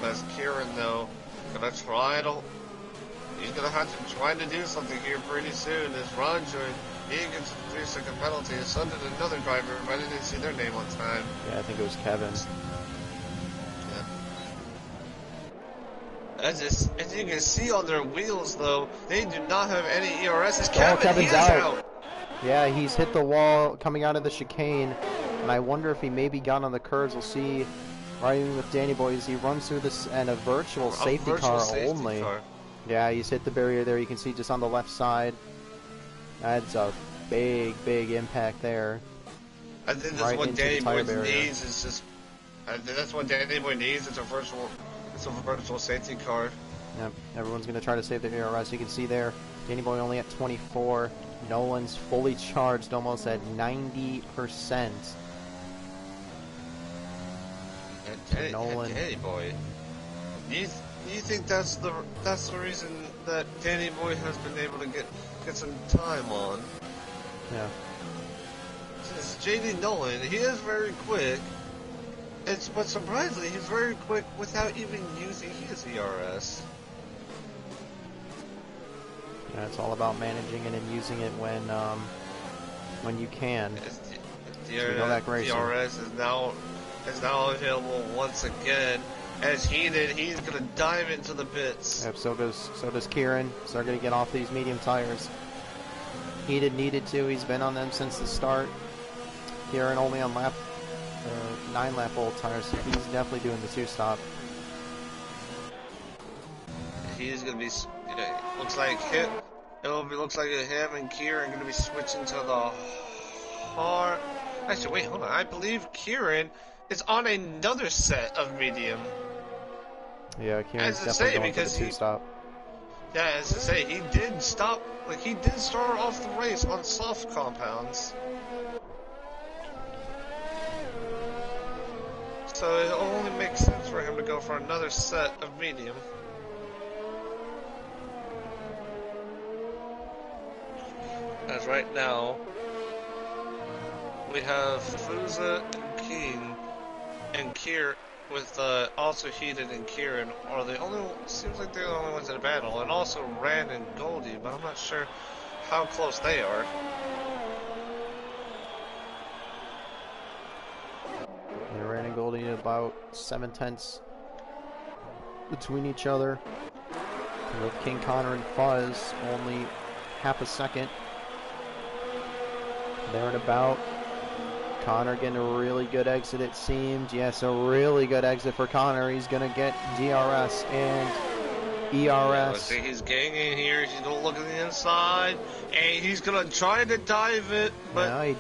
As Kieran though, he's gonna have to try to do something here pretty soon. As Ron joined, he gets a 3-second penalty. And so did another driver, but I didn't see their name on time. Yeah, I think it was Kevin. Yeah. As you can see on their wheels though, they do not have any ERS. It's Kevin, Kevin's he is out. Yeah, he's hit the wall coming out of the chicane, and I wonder if he maybe got on the curves. We'll see. Riding with Danny Boy as he runs through this and a virtual safety car only. Yeah, he's hit the barrier there. You can see just on the left side. That's a big impact there. I think that's what Danny Boy needs. Is just. I think that's what Danny Boy needs. It's a virtual safety car. Yep. Everyone's going to try to save their ERS. You can see there, Danny Boy only at 24. Nolan's fully charged, almost at 90%. Nolan. Danny Boy. You think that's the reason that Danny Boy has been able to get some time on? Yeah. It's JD Nolan. He is very quick. But surprisingly, he's very quick without even using his ERS. Yeah, it's all about managing it and using it when you can. The ERS is now available once again. As he's gonna dive into the pits. Yep, so does Kieran. So they're gonna get off these medium tires. Needed to. He's been on them since the start. Kieran only on 9-lap old tires, so he's definitely doing the 2-stop. He's gonna be. Looks like him. Looks like him and Kieran are gonna be switching to the hard. Actually, wait, hold on. I believe Kieran is on another set of medium. Yeah, Kieran's definitely going for the 2-stop. Yeah, as I say, he did stop. Like he did start off the race on soft compounds. So it only makes sense for him to go for another set of medium. As right now, we have Fuza and King and Kier with also Heated and Kieran are the only. Seems like they're the only ones in the battle, and also Rand and Goldie, but I'm not sure how close they are. Yeah, Rand and Goldie about 7/10 between each other. With King Connor and Fuzz only half a second. There and about. Connor getting a really good exit, it seemed. Yes, a really good exit for Connor. He's going to get DRS and ERS. Let's see, he's ganging here. He's going to look at the inside, and he's going to try to dive it, but... No, he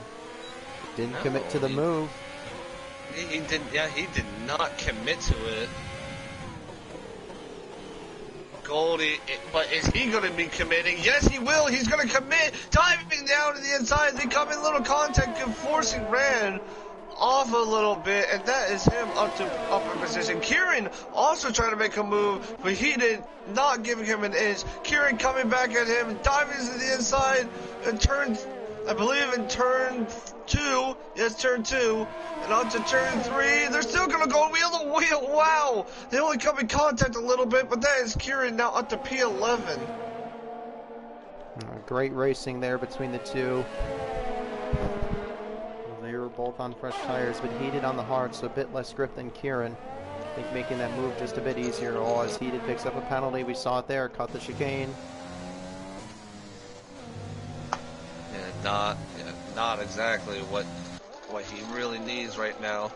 didn't commit to the move. He did not commit to it. Goldie, but is he going to be committing? Yes, he will. He's going to commit, diving down to the inside. They come in little contact, forcing Rand off a little bit, and that is him up to upper position. Kieran also trying to make a move, but he did not giving him an inch. Kieran coming back at him, diving to the inside, and turns, I believe in turn 2, yes, turn 2, and on to turn 3, they're still going to go wheel to wheel, wow! They only come in contact a little bit, but that is Kieran now up to P11. Great racing there between the two. They were both on fresh tires, but Heated on the hard, so a bit less grip than Kieran. think making that move just a bit easier. Oh, as Heated picks up a penalty, we saw it there, cut the chicane. Yeah, not exactly what he really needs right now.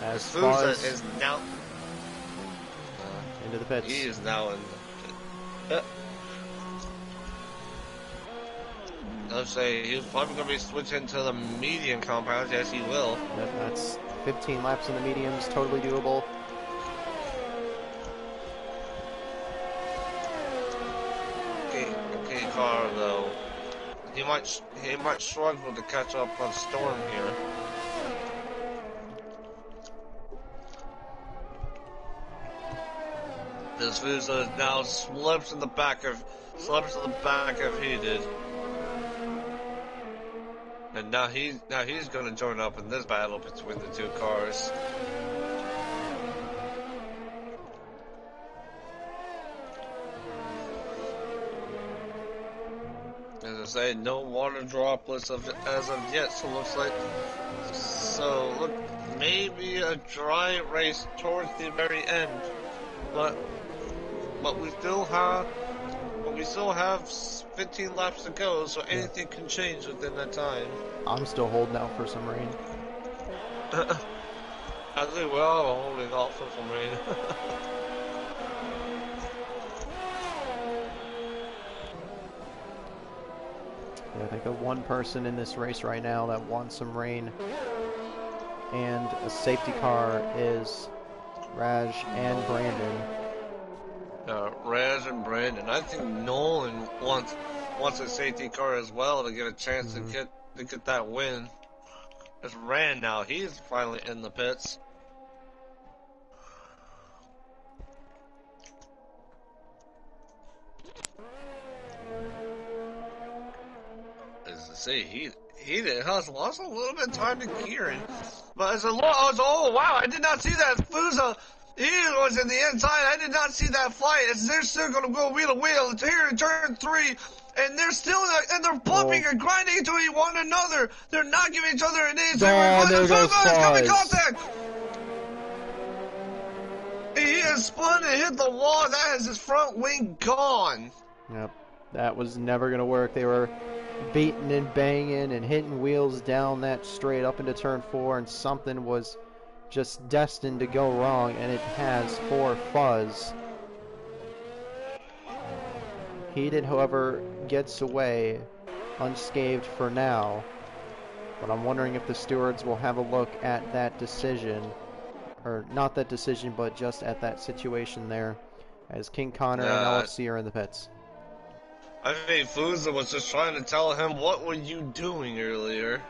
As Fusa is now into the pits. He is now in the pit. Let's say he's probably going to be switching to the medium compounds. Yes, he will. Yep, that's 15 laps in the mediums, totally doable. Okay, car though. He might struggle to catch up on Storm here. This Fusa now slips in the back of Heated. And now he's going to join up in this battle between the two cars. As I say, no water droplets as of yet, so looks like look, maybe a dry race towards the very end, but we still have 15 laps to go, so anything can change within that time. I'm still holding out for some rain. I think we're all holding out for some rain. Yeah, I think of one person in this race right now that wants some rain, and a safety car is Raj and Brandon. Raz and Brandon. I think Nolan wants a safety car as well to get a chance to get that win. It's Rand now. He's finally in the pits. As I say, he has lost a little bit of time to gearing, but oh wow! I did not see that Fusa. He was in the inside. I did not see that flight. They're still going to go wheel to wheel. It's here in turn 3, and they're still they're bumping and grinding into one another. They're not giving each other an inch. There goes coming contact. He has spun and hit the wall. That is his front wing gone. Yep, that was never going to work. They were beating and banging and hitting wheels down that straight up into turn 4, and something was just destined to go wrong, and it has for Fuzz. Heated, however, gets away unscathed for now, but I'm wondering if the stewards will have a look at that decision, or not that decision, but just at that situation there, as King Connor and LFC are in the pits. I think Fusa was just trying to tell him, what were you doing earlier?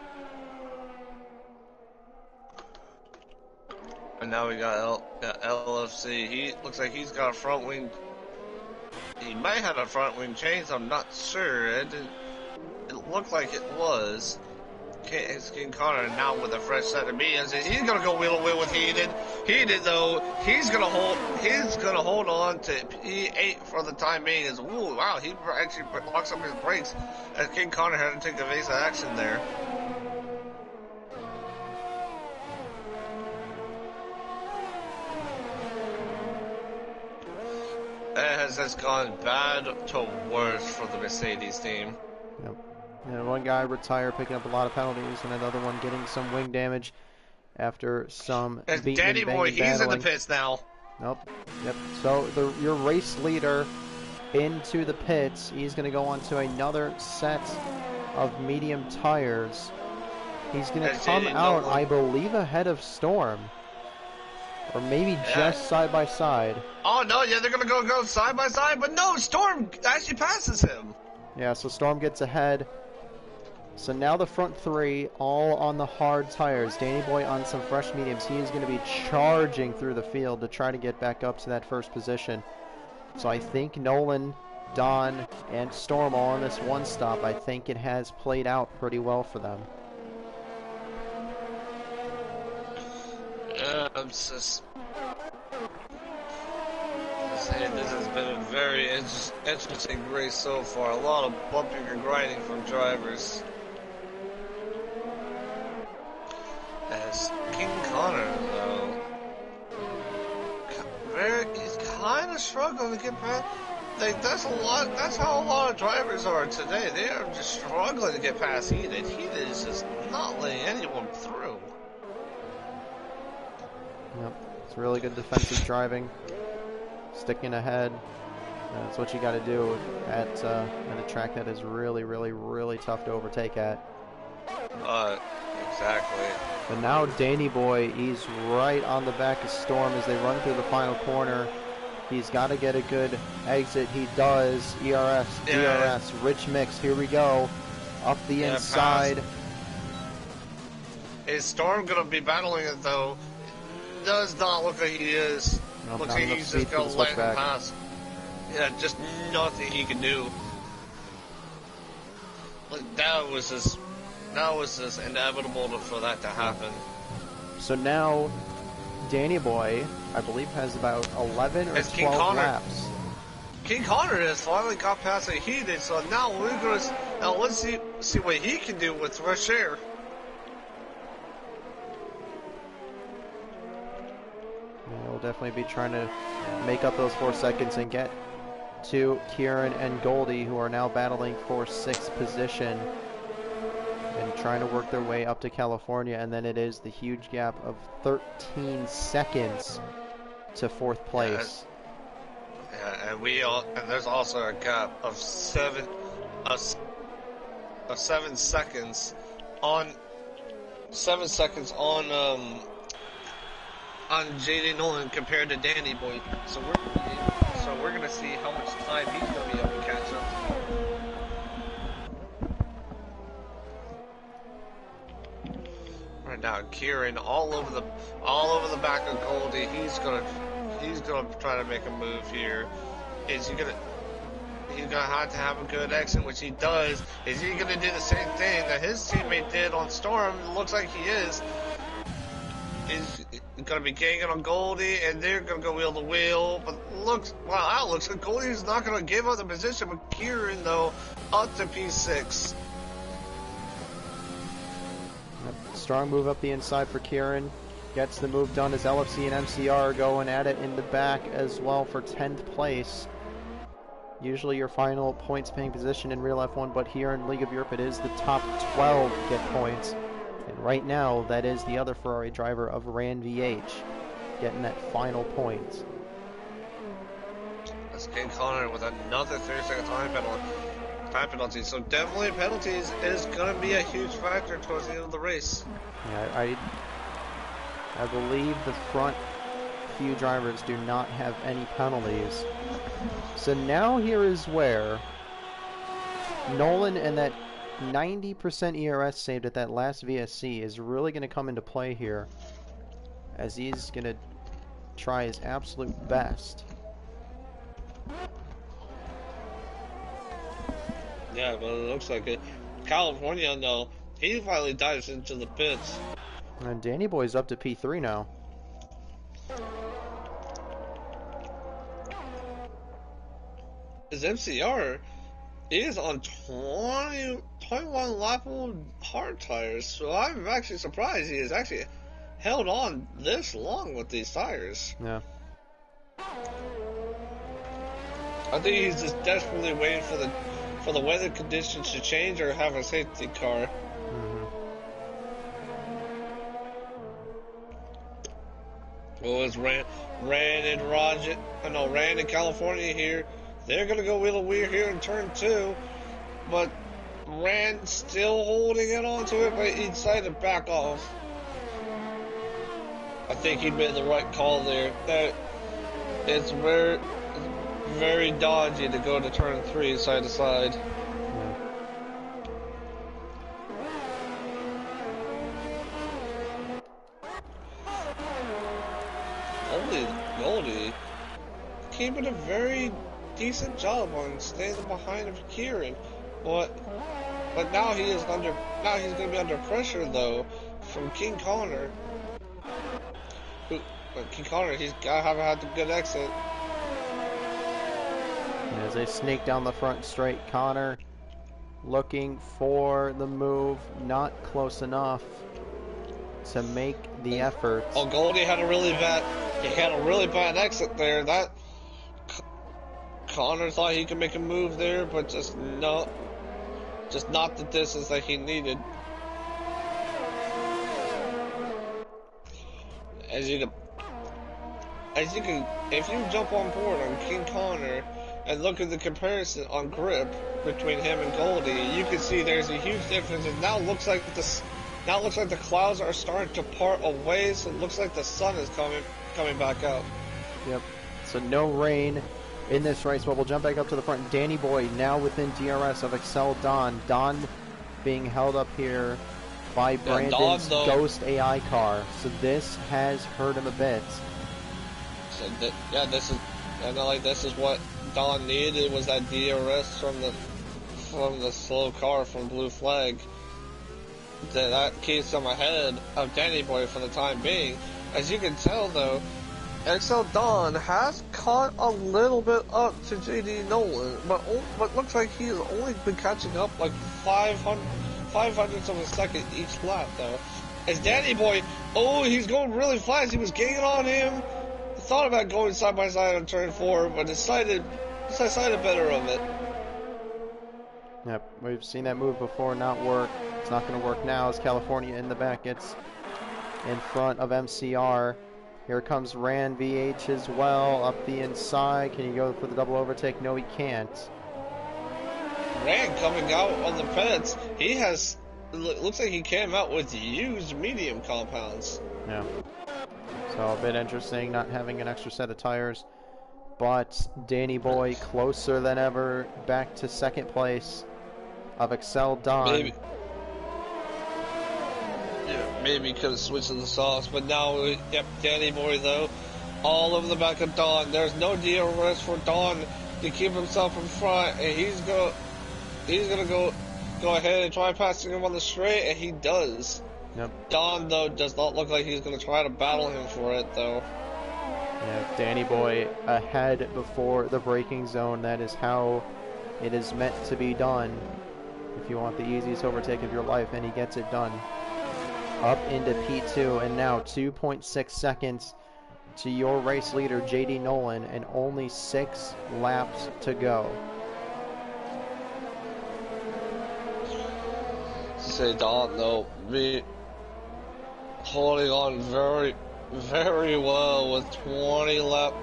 And now we got LFC. He looks like he's got a front wing. He might have a front wing change. I'm not sure. It looked like it was. It's King Connor now with a fresh set of mediums. He's gonna go wheel to wheel with Heated. Heated though, he's gonna hold on to P8 for the time being. Ooh, wow, he actually locks up his brakes as King Connor had to take evasive action there. It has gone bad to worse for the Mercedes team. Yep. And one guy retired, picking up a lot of penalties, and another one getting some wing damage after some beating Danny and Boy, banging he's battling. in the pits now. Nope. Yep. So your race leader into the pits. He's going to go on to another set of medium tires. He's going to come out, I believe, ahead of Storm. Or maybe just side by side. Oh, no, yeah, they're going to go side by side, but no, Storm actually passes him. Yeah, so Storm gets ahead. So now the front 3 all on the hard tires. Danny Boy on some fresh mediums. He is going to be charging through the field to try to get back up to that first position. So I think Nolan, Don, and Storm all on this one stop. I think it has played out pretty well for them. I'm just saying, this has been a very interesting race so far. A lot of bumping and grinding from drivers. As King Connor, though, kind of struggling to get past. Like, that's a lot. That's how a lot of drivers are today. They are just struggling to get past Heated. Heated is just not letting anyone through. Yep, it's really good defensive driving, sticking ahead. That's what you got to do at a track that is really, really, really tough to overtake at. Exactly. But now Danny Boy, he's right on the back of Storm as they run through the final corner. He's got to get a good exit. He does. ERS, DRS, rich mix. Here we go. Up the inside. Pass. Is Storm going to be battling it, though? It does not look like he is. Nope, looks like he's just going to let him pass. Yeah, just nothing he can do. Like, that was just inevitable for that to happen. So now, Danny Boy, I believe, has about 11 or 12 laps. King Connor has finally got past a Heated, so now let's see what he can do with fresh air. He'll definitely be trying to make up those 4 seconds and get to Kieran and Goldie, who are now battling for 6th position and trying to work their way up to California. And then it is the huge gap of 13 seconds to 4th place. Yeah, and there's also a gap of 7 seconds on 7 seconds on JD Nolan compared to Danny Boy. So we're gonna see how much time he's gonna be able to catch up. Right now, Kieran all over the back of Goldie. He's gonna try to make a move here. He's gonna have to have a good exit, which he does. Is he gonna do the same thing that his teammate did on Storm? It looks like he is. Is going to be ganging on Goldie, and they're going to go wheel to wheel. But looks like Goldie's not going to give up the position. But Kieran, though, up to P6. Strong move up the inside for Kieran. Gets the move done as LFC and MCR are going at it in the back as well for 10th place. Usually your final points paying position in real F1, but here in League of Europe it is the top 12 get points. And right now, that is the other Ferrari driver of Ran VH getting that final point. That's King Connor with another 30-second time penalty. So definitely penalties is going to be a huge factor towards the end of the race. Yeah, I believe the front few drivers do not have any penalties. So now here is where Nolan and that 90% ERS saved at that last VSC is really going to come into play here, as he's going to try his absolute best. Yeah, but it looks like it. California, though, he finally dives into the pits. And Danny Boy's up to P3 now. His MCR is on 21 lap hard tires, so I'm actually surprised he has actually held on this long with these tires. Yeah. I think he's just desperately waiting for the weather conditions to change or have a safety car. Well, it's Rand and California here. They're gonna go wheel to wheel here in turn 2, but Rand still holding it onto it, but he decided to back off. I think he made the right call there. That it's very, very dodgy to go to turn 3 side to side. Goldie keeping a very decent job on staying behind of Kieran, but now he's going to be under pressure though from King Connor. King Connor, he's got to have had a good exit. And as they snake down the front straight, Connor looking for the move, not close enough to make the effort. Oh, Goldie had a really bad exit there. Connor thought he could make a move there, but just not the distance that he needed. As you can, if you jump on board on King Connor and look at the comparison on grip between him and Goldie, you can see there's a huge difference. It now looks like the clouds are starting to part away, so it looks like the sun is coming back out. Yep. So no rain in this race, but we'll jump back up to the front. Danny Boy now within DRS of Excel Don. Don being held up here by Brandon's Ghost AI car. So this has hurt him a bit. So this is what Don needed, was that DRS from the slow car from Blue Flag. That keeps him ahead of Danny Boy for the time being. As you can tell though, XL Don has caught a little bit up to JD Nolan, but looks like he's only been catching up like 500ths of a second each lap though. As Danny Boy, he's going really fast. He was gaining on him. Thought about going side by side on turn 4, but decided better of it. Yep, we've seen that move before not work. It's not going to work now as California in the back gets in front of MCR. Here comes Rand VH as well, up the inside. Can he go for the double overtake? No, he can't. Rand coming out on the pits. Looks like he came out with used medium compounds. Yeah. So a bit interesting not having an extra set of tires. But Danny Boy closer than ever, back to second place of Excel Don. Maybe could have switched to the sauce, but now, yep, Danny Boy though, all over the back of Don. There's no DRS for Don to keep himself in front, and he's gonna go ahead and try passing him on the straight, and he does. Yep. Don though does not look like he's gonna try to battle him for it though. Yeah, Danny Boy ahead before the braking zone. That is how it is meant to be done. If you want the easiest overtake of your life, and he gets it done. Up into P2, and now 2.6 seconds to your race leader, JD Nolan, and only 6 laps to go. Say Don though, be holding on very, very well with 20 lap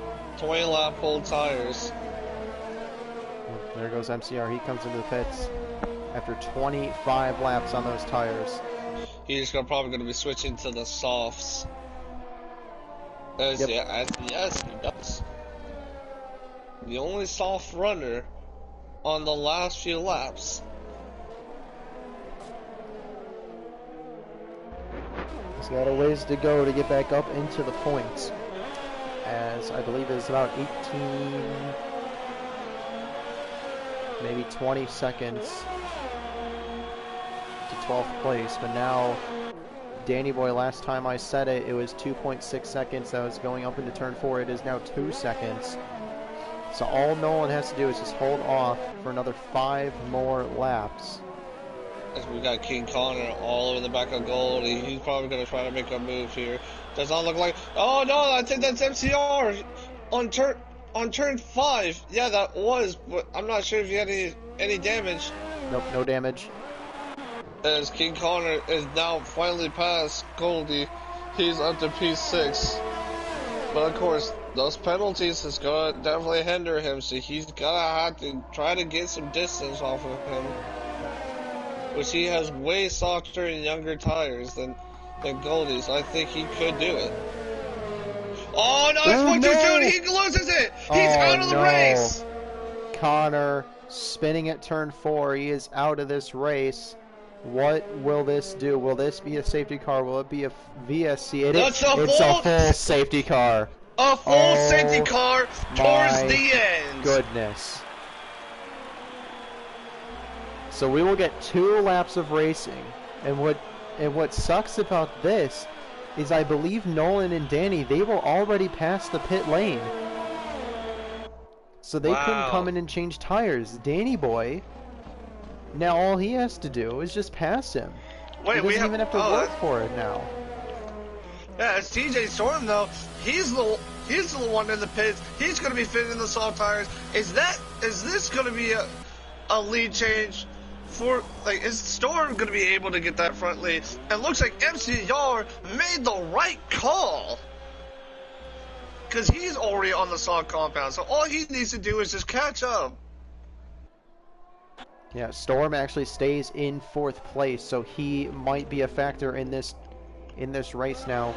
hold tires. There goes MCR. He comes into the pits after 25 laps on those tires. He's probably going to be switching to the softs. Yes, he does. The only soft runner on the last few laps. He's got a ways to go to get back up into the points, as I believe it's about 18, maybe 20 seconds to 12th place. But now Danny Boy, last time I said it was 2.6 seconds. That was going up into turn 4. It is now 2 seconds. So all Nolan has to do is just hold off for another 5 more laps. As we got King Connor all over the back of Goldie. He's probably going to try to make a move here. Does not look like... Oh no, I think that's MCR on turn 5. Yeah, that was, but I'm not sure if he had any damage. Nope, no damage. As King Connor is now finally past Goldie, he's up to P6. But of course, those penalties is gonna definitely hinder him, so he's gonna have to try to get some distance off of him. Which he has way softer and younger tires than Goldie, so I think he could do it. Oh no, it's way too soon! He loses it! He's out of the race! Connor spinning at turn 4. He is out of this race. What will this do? Will this be a safety car? Will it be a VSC? It's a full safety car. A full safety car towards the end. Goodness. So we will get 2 laps of racing. And what sucks about this is I believe Nolan and Danny, they were already past the pit lane. So they couldn't come in and change tires. Danny Boy, now all he has to do is just pass him. He doesn't even have to work for it now. Yeah, it's TJ Storm though. He's He's the one in the pits. He's going to be fitting the soft tires. Is this going to be a lead change for, like, is Storm going to be able to get that front lead? It looks like MCR made the right call. Because he's already on the soft compound. So all he needs to do is just catch up. Yeah, Storm actually stays in 4th place, so he might be a factor in this race now.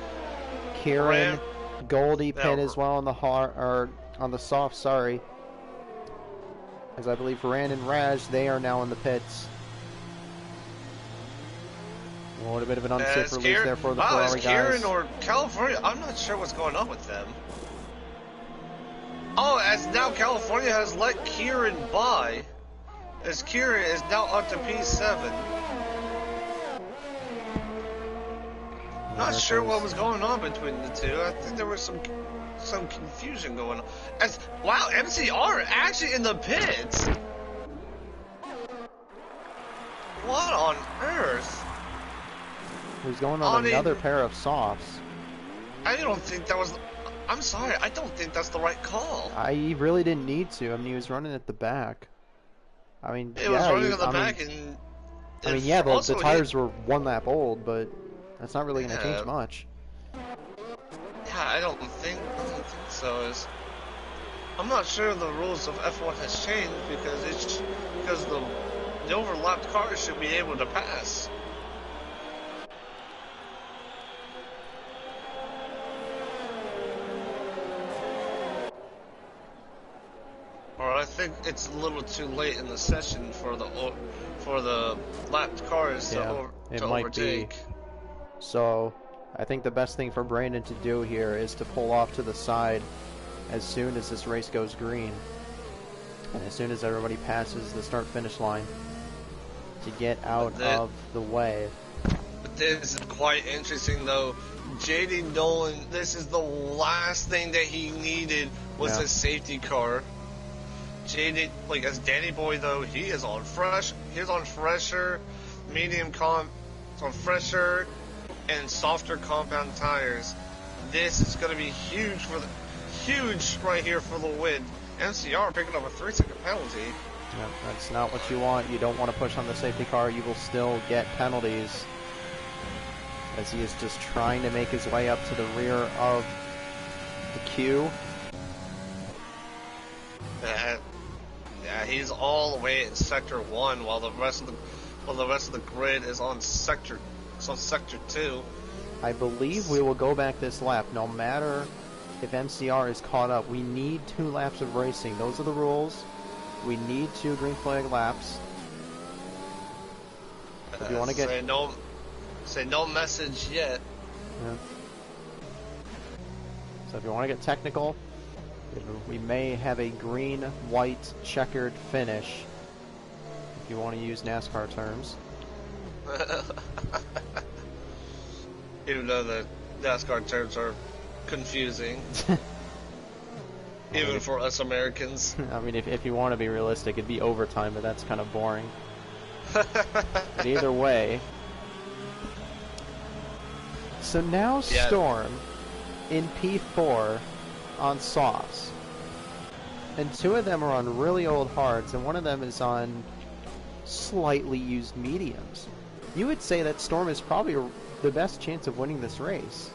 Kieran, Goldie pit as well on the on the soft, sorry. As I believe Rand and Raj, they are now in the pits. A little bit of an unsafe release there for the Ferrari guys. Kieran or California, I'm not sure what's going on with them. Oh, as now California has let Kieran by. As Kieran is now up to P7. Not sure what was going on between the two. I think there was some confusion going on. Wow, MCR actually in the pits. What on earth? He's going on another pair of softs. I don't think that was. I'm sorry, I don't think that's the right call. He really didn't need to. I mean, he was running at the back. I mean, it was running at the back, and I mean, yeah, the tires were 1 lap old, but that's not really going to change much. Yeah, I don't think so. I'm not sure the rules of F1 has changed because the overlapped cars should be able to pass. Or I think it's a little too late in the session for the lapped cars to overtake. Be. So, I think the best thing for Brandon to do here is to pull off to the side as soon as this race goes green. And as soon as everybody passes the start-finish line to get out of the way. But this is quite interesting, though. JD Nolan, this is the last thing that he needed was a safety car. JD, like, as Danny Boy, though, he's on fresher, fresher and softer compound tires. This is going to be huge right here for the win. MCR picking up a 3-second penalty. Yep, that's not what you want. You don't want to push on the safety car. You will still get penalties. As he is just trying to make his way up to the rear of the queue. Yeah, he's all the way in sector 1 while the rest of the grid is on sector 2. I believe we will go back this lap no matter if MCR is caught up. We need 2 laps of racing. Those are the rules. We need 2 green flag laps. If you want to get say no message yet. Yeah. So if you want to get technical, we may have a green, white, checkered finish, if you want to use NASCAR terms. Even though the NASCAR terms are confusing. Even for us Americans. I mean, if you want to be realistic, it'd be overtime, but that's kind of boring. But either way. So now Storm in P4 on softs. And 2 of them are on really old hards, and 1 of them is on slightly used mediums. You would say that Storm is probably the best chance of winning this race.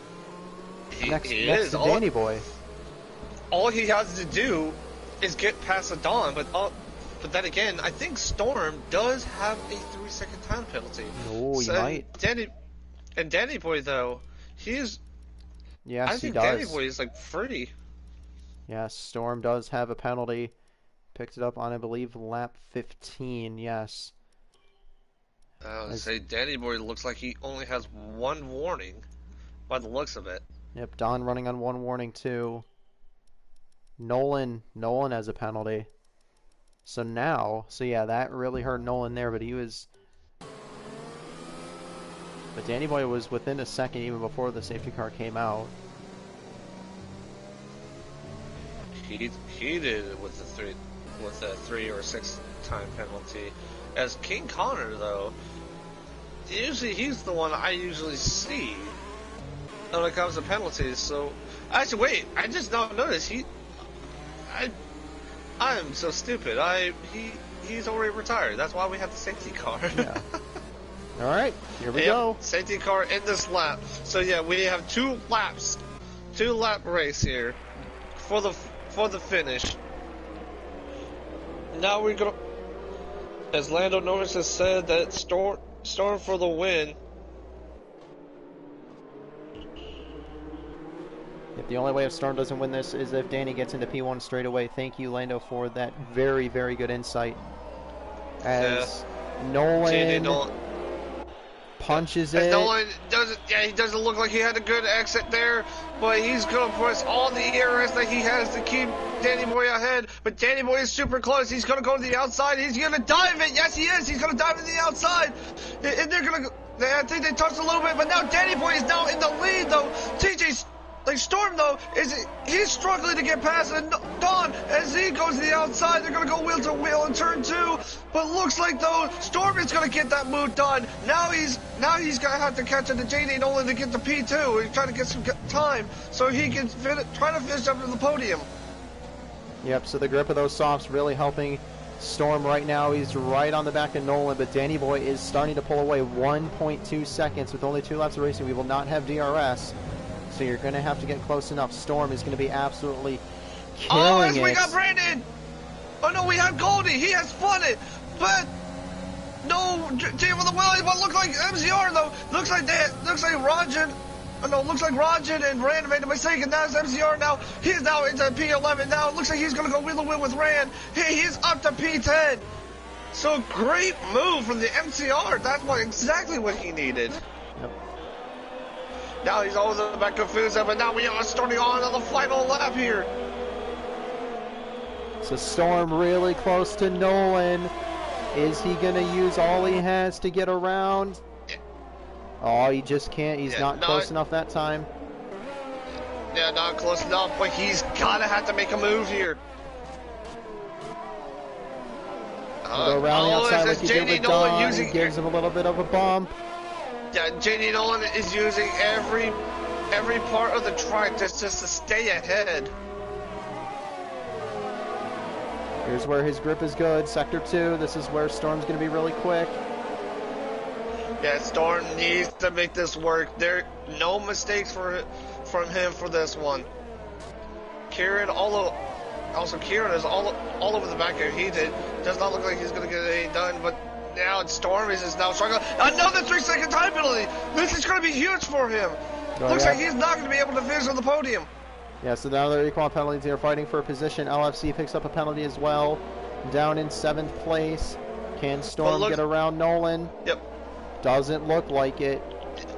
Next to Danny Boy. All he has to do is get past the Dawn, but then again, I think Storm does have a 3-second time penalty. Oh, he might. Danny Boy, though, yes, I think Danny Boy is like free. Yes, Storm does have a penalty. Picked it up on, I believe, lap 15, yes. I would say Danny Boy looks like he only has 1 warning by the looks of it. Yep, Don running on 1 warning too. Nolan has a penalty. So yeah, that really hurt Nolan there, but Danny Boy was within a second even before the safety car came out. He did it with a 3 or 6 time penalty. As King Connor, though, usually he's the one I usually see when it comes to penalties. So Actually, wait. I just not noticed. I am so stupid. He's already retired. That's why we have the safety car. Yeah. All right, here we go. Safety car in this lap. So yeah, we have 2 laps, 2-lap race here for the finish. Now we're gonna, as Lando Norris has said, that Storm for the win. If the only way if Storm doesn't win this is if Danny gets into P1 straight away. Thank you, Lando, for that very, very good insight. As Nolan punches it. Nolan doesn't, he doesn't look like he had a good exit there, but he's gonna press all the ERS that he has to keep Danny Boy ahead. But Danny Boy is super close. He's gonna go to the outside. He's gonna dive it. Yes, he is. He's gonna dive to the outside, and they're gonna. I think they touched a little bit, but now Danny Boy is now in the lead though. TJ's. Like Storm though, he's struggling to get past, and Don, as he goes to the outside, they're gonna go wheel to wheel in turn 2. But looks like though Storm is gonna get that move done. Now he's gonna have to catch up to JD Nolan to get to P2. He's trying to get some time so he can try to finish up to the podium. Yep. So the grip of those softs really helping Storm right now. He's right on the back of Nolan, but Danny Boy is starting to pull away 1.2 seconds with only 2 laps of racing. We will not have DRS. So you're going to have to get close enough. Storm is going to be absolutely killing it. We got Brandon! Oh no, we have Goldie. He has spun it. But no, team of the Willies. What looked like MCR though. Looks like Rajan. Oh no, looks like Rajan and Rand made a mistake, and that's MCR now. He's now into P11 now. It looks like he's going to go wheel to wheel with Rand. He's up to P10. So great move from the MCR. That's exactly what he needed. Yep. Now he's over the back of Fusa, but now we are starting on the final lap here. So Storm really close to Nolan. Is he going to use all he has to get around? Oh, he just can't. He's not close enough that time. Yeah, not close enough, but he's got to have to make a move here. Go around the outside like he did with Don. He gives him a little bit of a bump. Yeah, JD Nolan is using every part of the track just to stay ahead. Here's where his grip is good. Sector 2. This is where Storm's going to be really quick. Yeah, Storm needs to make this work. There no mistakes from him for this one. Kieran Kieran is all over the back here. He does not look like he's going to get anything done, but now Storm is now struggling. Another 3-second time penalty. This is going to be huge for him. Looks like he's not going to be able to finish on the podium. Yeah, so now they're equal penalties. They're fighting for a position. LFC picks up a penalty as well. Down in 7th place. Can Storm get around Nolan? Yep. Doesn't look like it.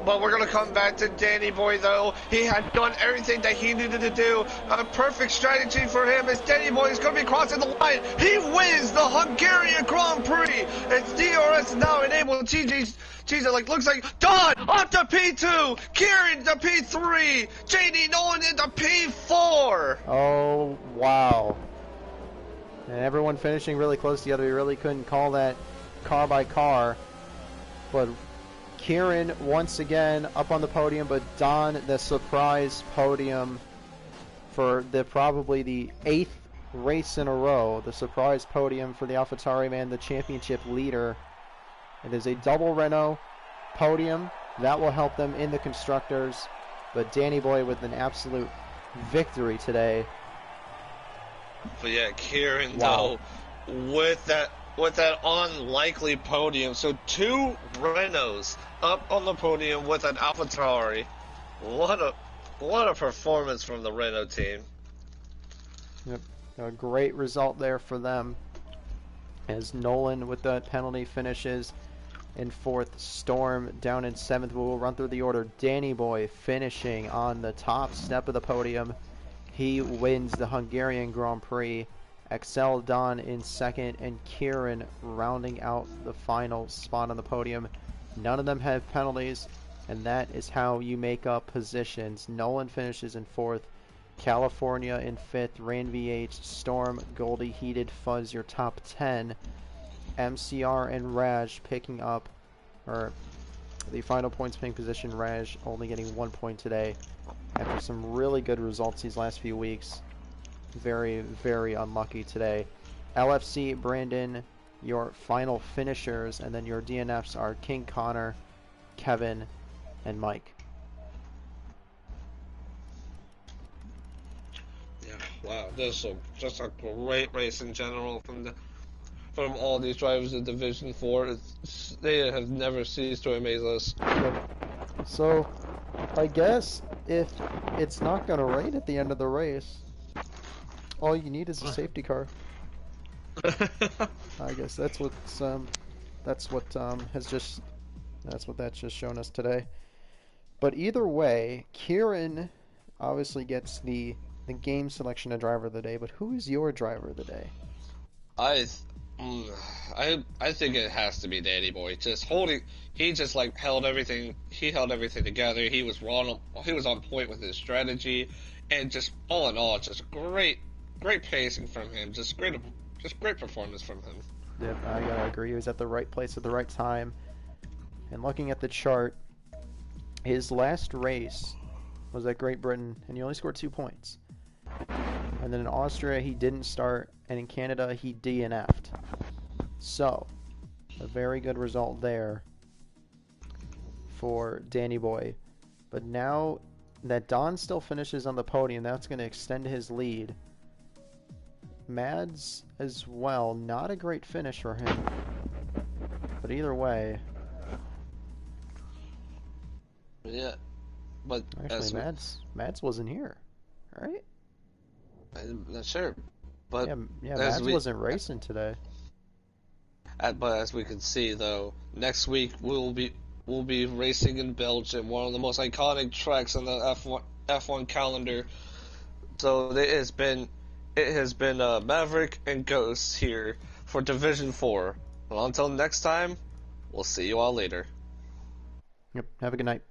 But we're going to come back to Danny Boy, though. He had done everything that he needed to do. A perfect strategy for him as Danny Boy is going to be crossing the line. He wins the Hungarian Grand Prix. It's DRS now enabled. TJ's looks like Don up to P2. Kieran to P3. JD Nolan into P4. Oh, wow. And everyone finishing really close together. We really couldn't call that car by car. But Kieran once again up on the podium, but Don the surprise podium for probably the 8th race in a row. The surprise podium for the AlphaTauri man, the championship leader. It is a double Renault podium. That will help them in the constructors. But Danny Boy with an absolute victory today. But yeah, Kieran though with that unlikely podium. So 2 Renaults up on the podium with an AlphaTauri. What a performance from the Renault team. Yep, a great result there for them. As Nolan with that penalty finishes in 4th. Storm down in 7th. We'll run through the order. Danny Boy finishing on the top step of the podium. He wins the Hungarian Grand Prix. Excel Don in 2nd, and Kieran rounding out the final spot on the podium. None of them have penalties, and that is how you make up positions. Nolan finishes in 4th, California in 5th, Rain VH, Storm, Goldie, Heated, Fuzz, your top 10. MCR and Raj picking up, or the final points paying position, Raj only getting 1 point today after some really good results these last few weeks. Very, very unlucky today. LFC, Brandon, your final finishers, and then your DNFs are King Connor, Kevin, and Mike. Yeah, wow, just a great race in general from all these drivers in Division 4. They have never ceased to amaze us. Yep. So, I guess if it's not going to rain at the end of the race, all you need is a safety car. I guess that's that's just shown us today. But either way, Kieran obviously gets the game selection of driver of the day. But who is your driver of the day? I, I think it has to be Danny Boy. He just like held everything. He held everything together. He was wrong. He was on point with his strategy, and just all in all, just great pacing from him. Just great performance from him. Yep, I gotta agree. He was at the right place at the right time. And looking at the chart, his last race was at Great Britain, and he only scored 2 points. And then in Austria, he didn't start, and in Canada, he DNF'd. So, a very good result there for Danny Boy. But now that Don still finishes on the podium, that's going to extend his lead. Mads as well, not a great finish for him. But either way... Yeah, but... Actually, Mads wasn't here, right? I'm not sure, but Mads wasn't racing today. But as we can see, though, next week we'll be racing in Belgium, one of the most iconic tracks on the F1 calendar. So it has been Maverick and Ghost here for Division 4. Well, until next time, we'll see you all later. Yep. Have a good night.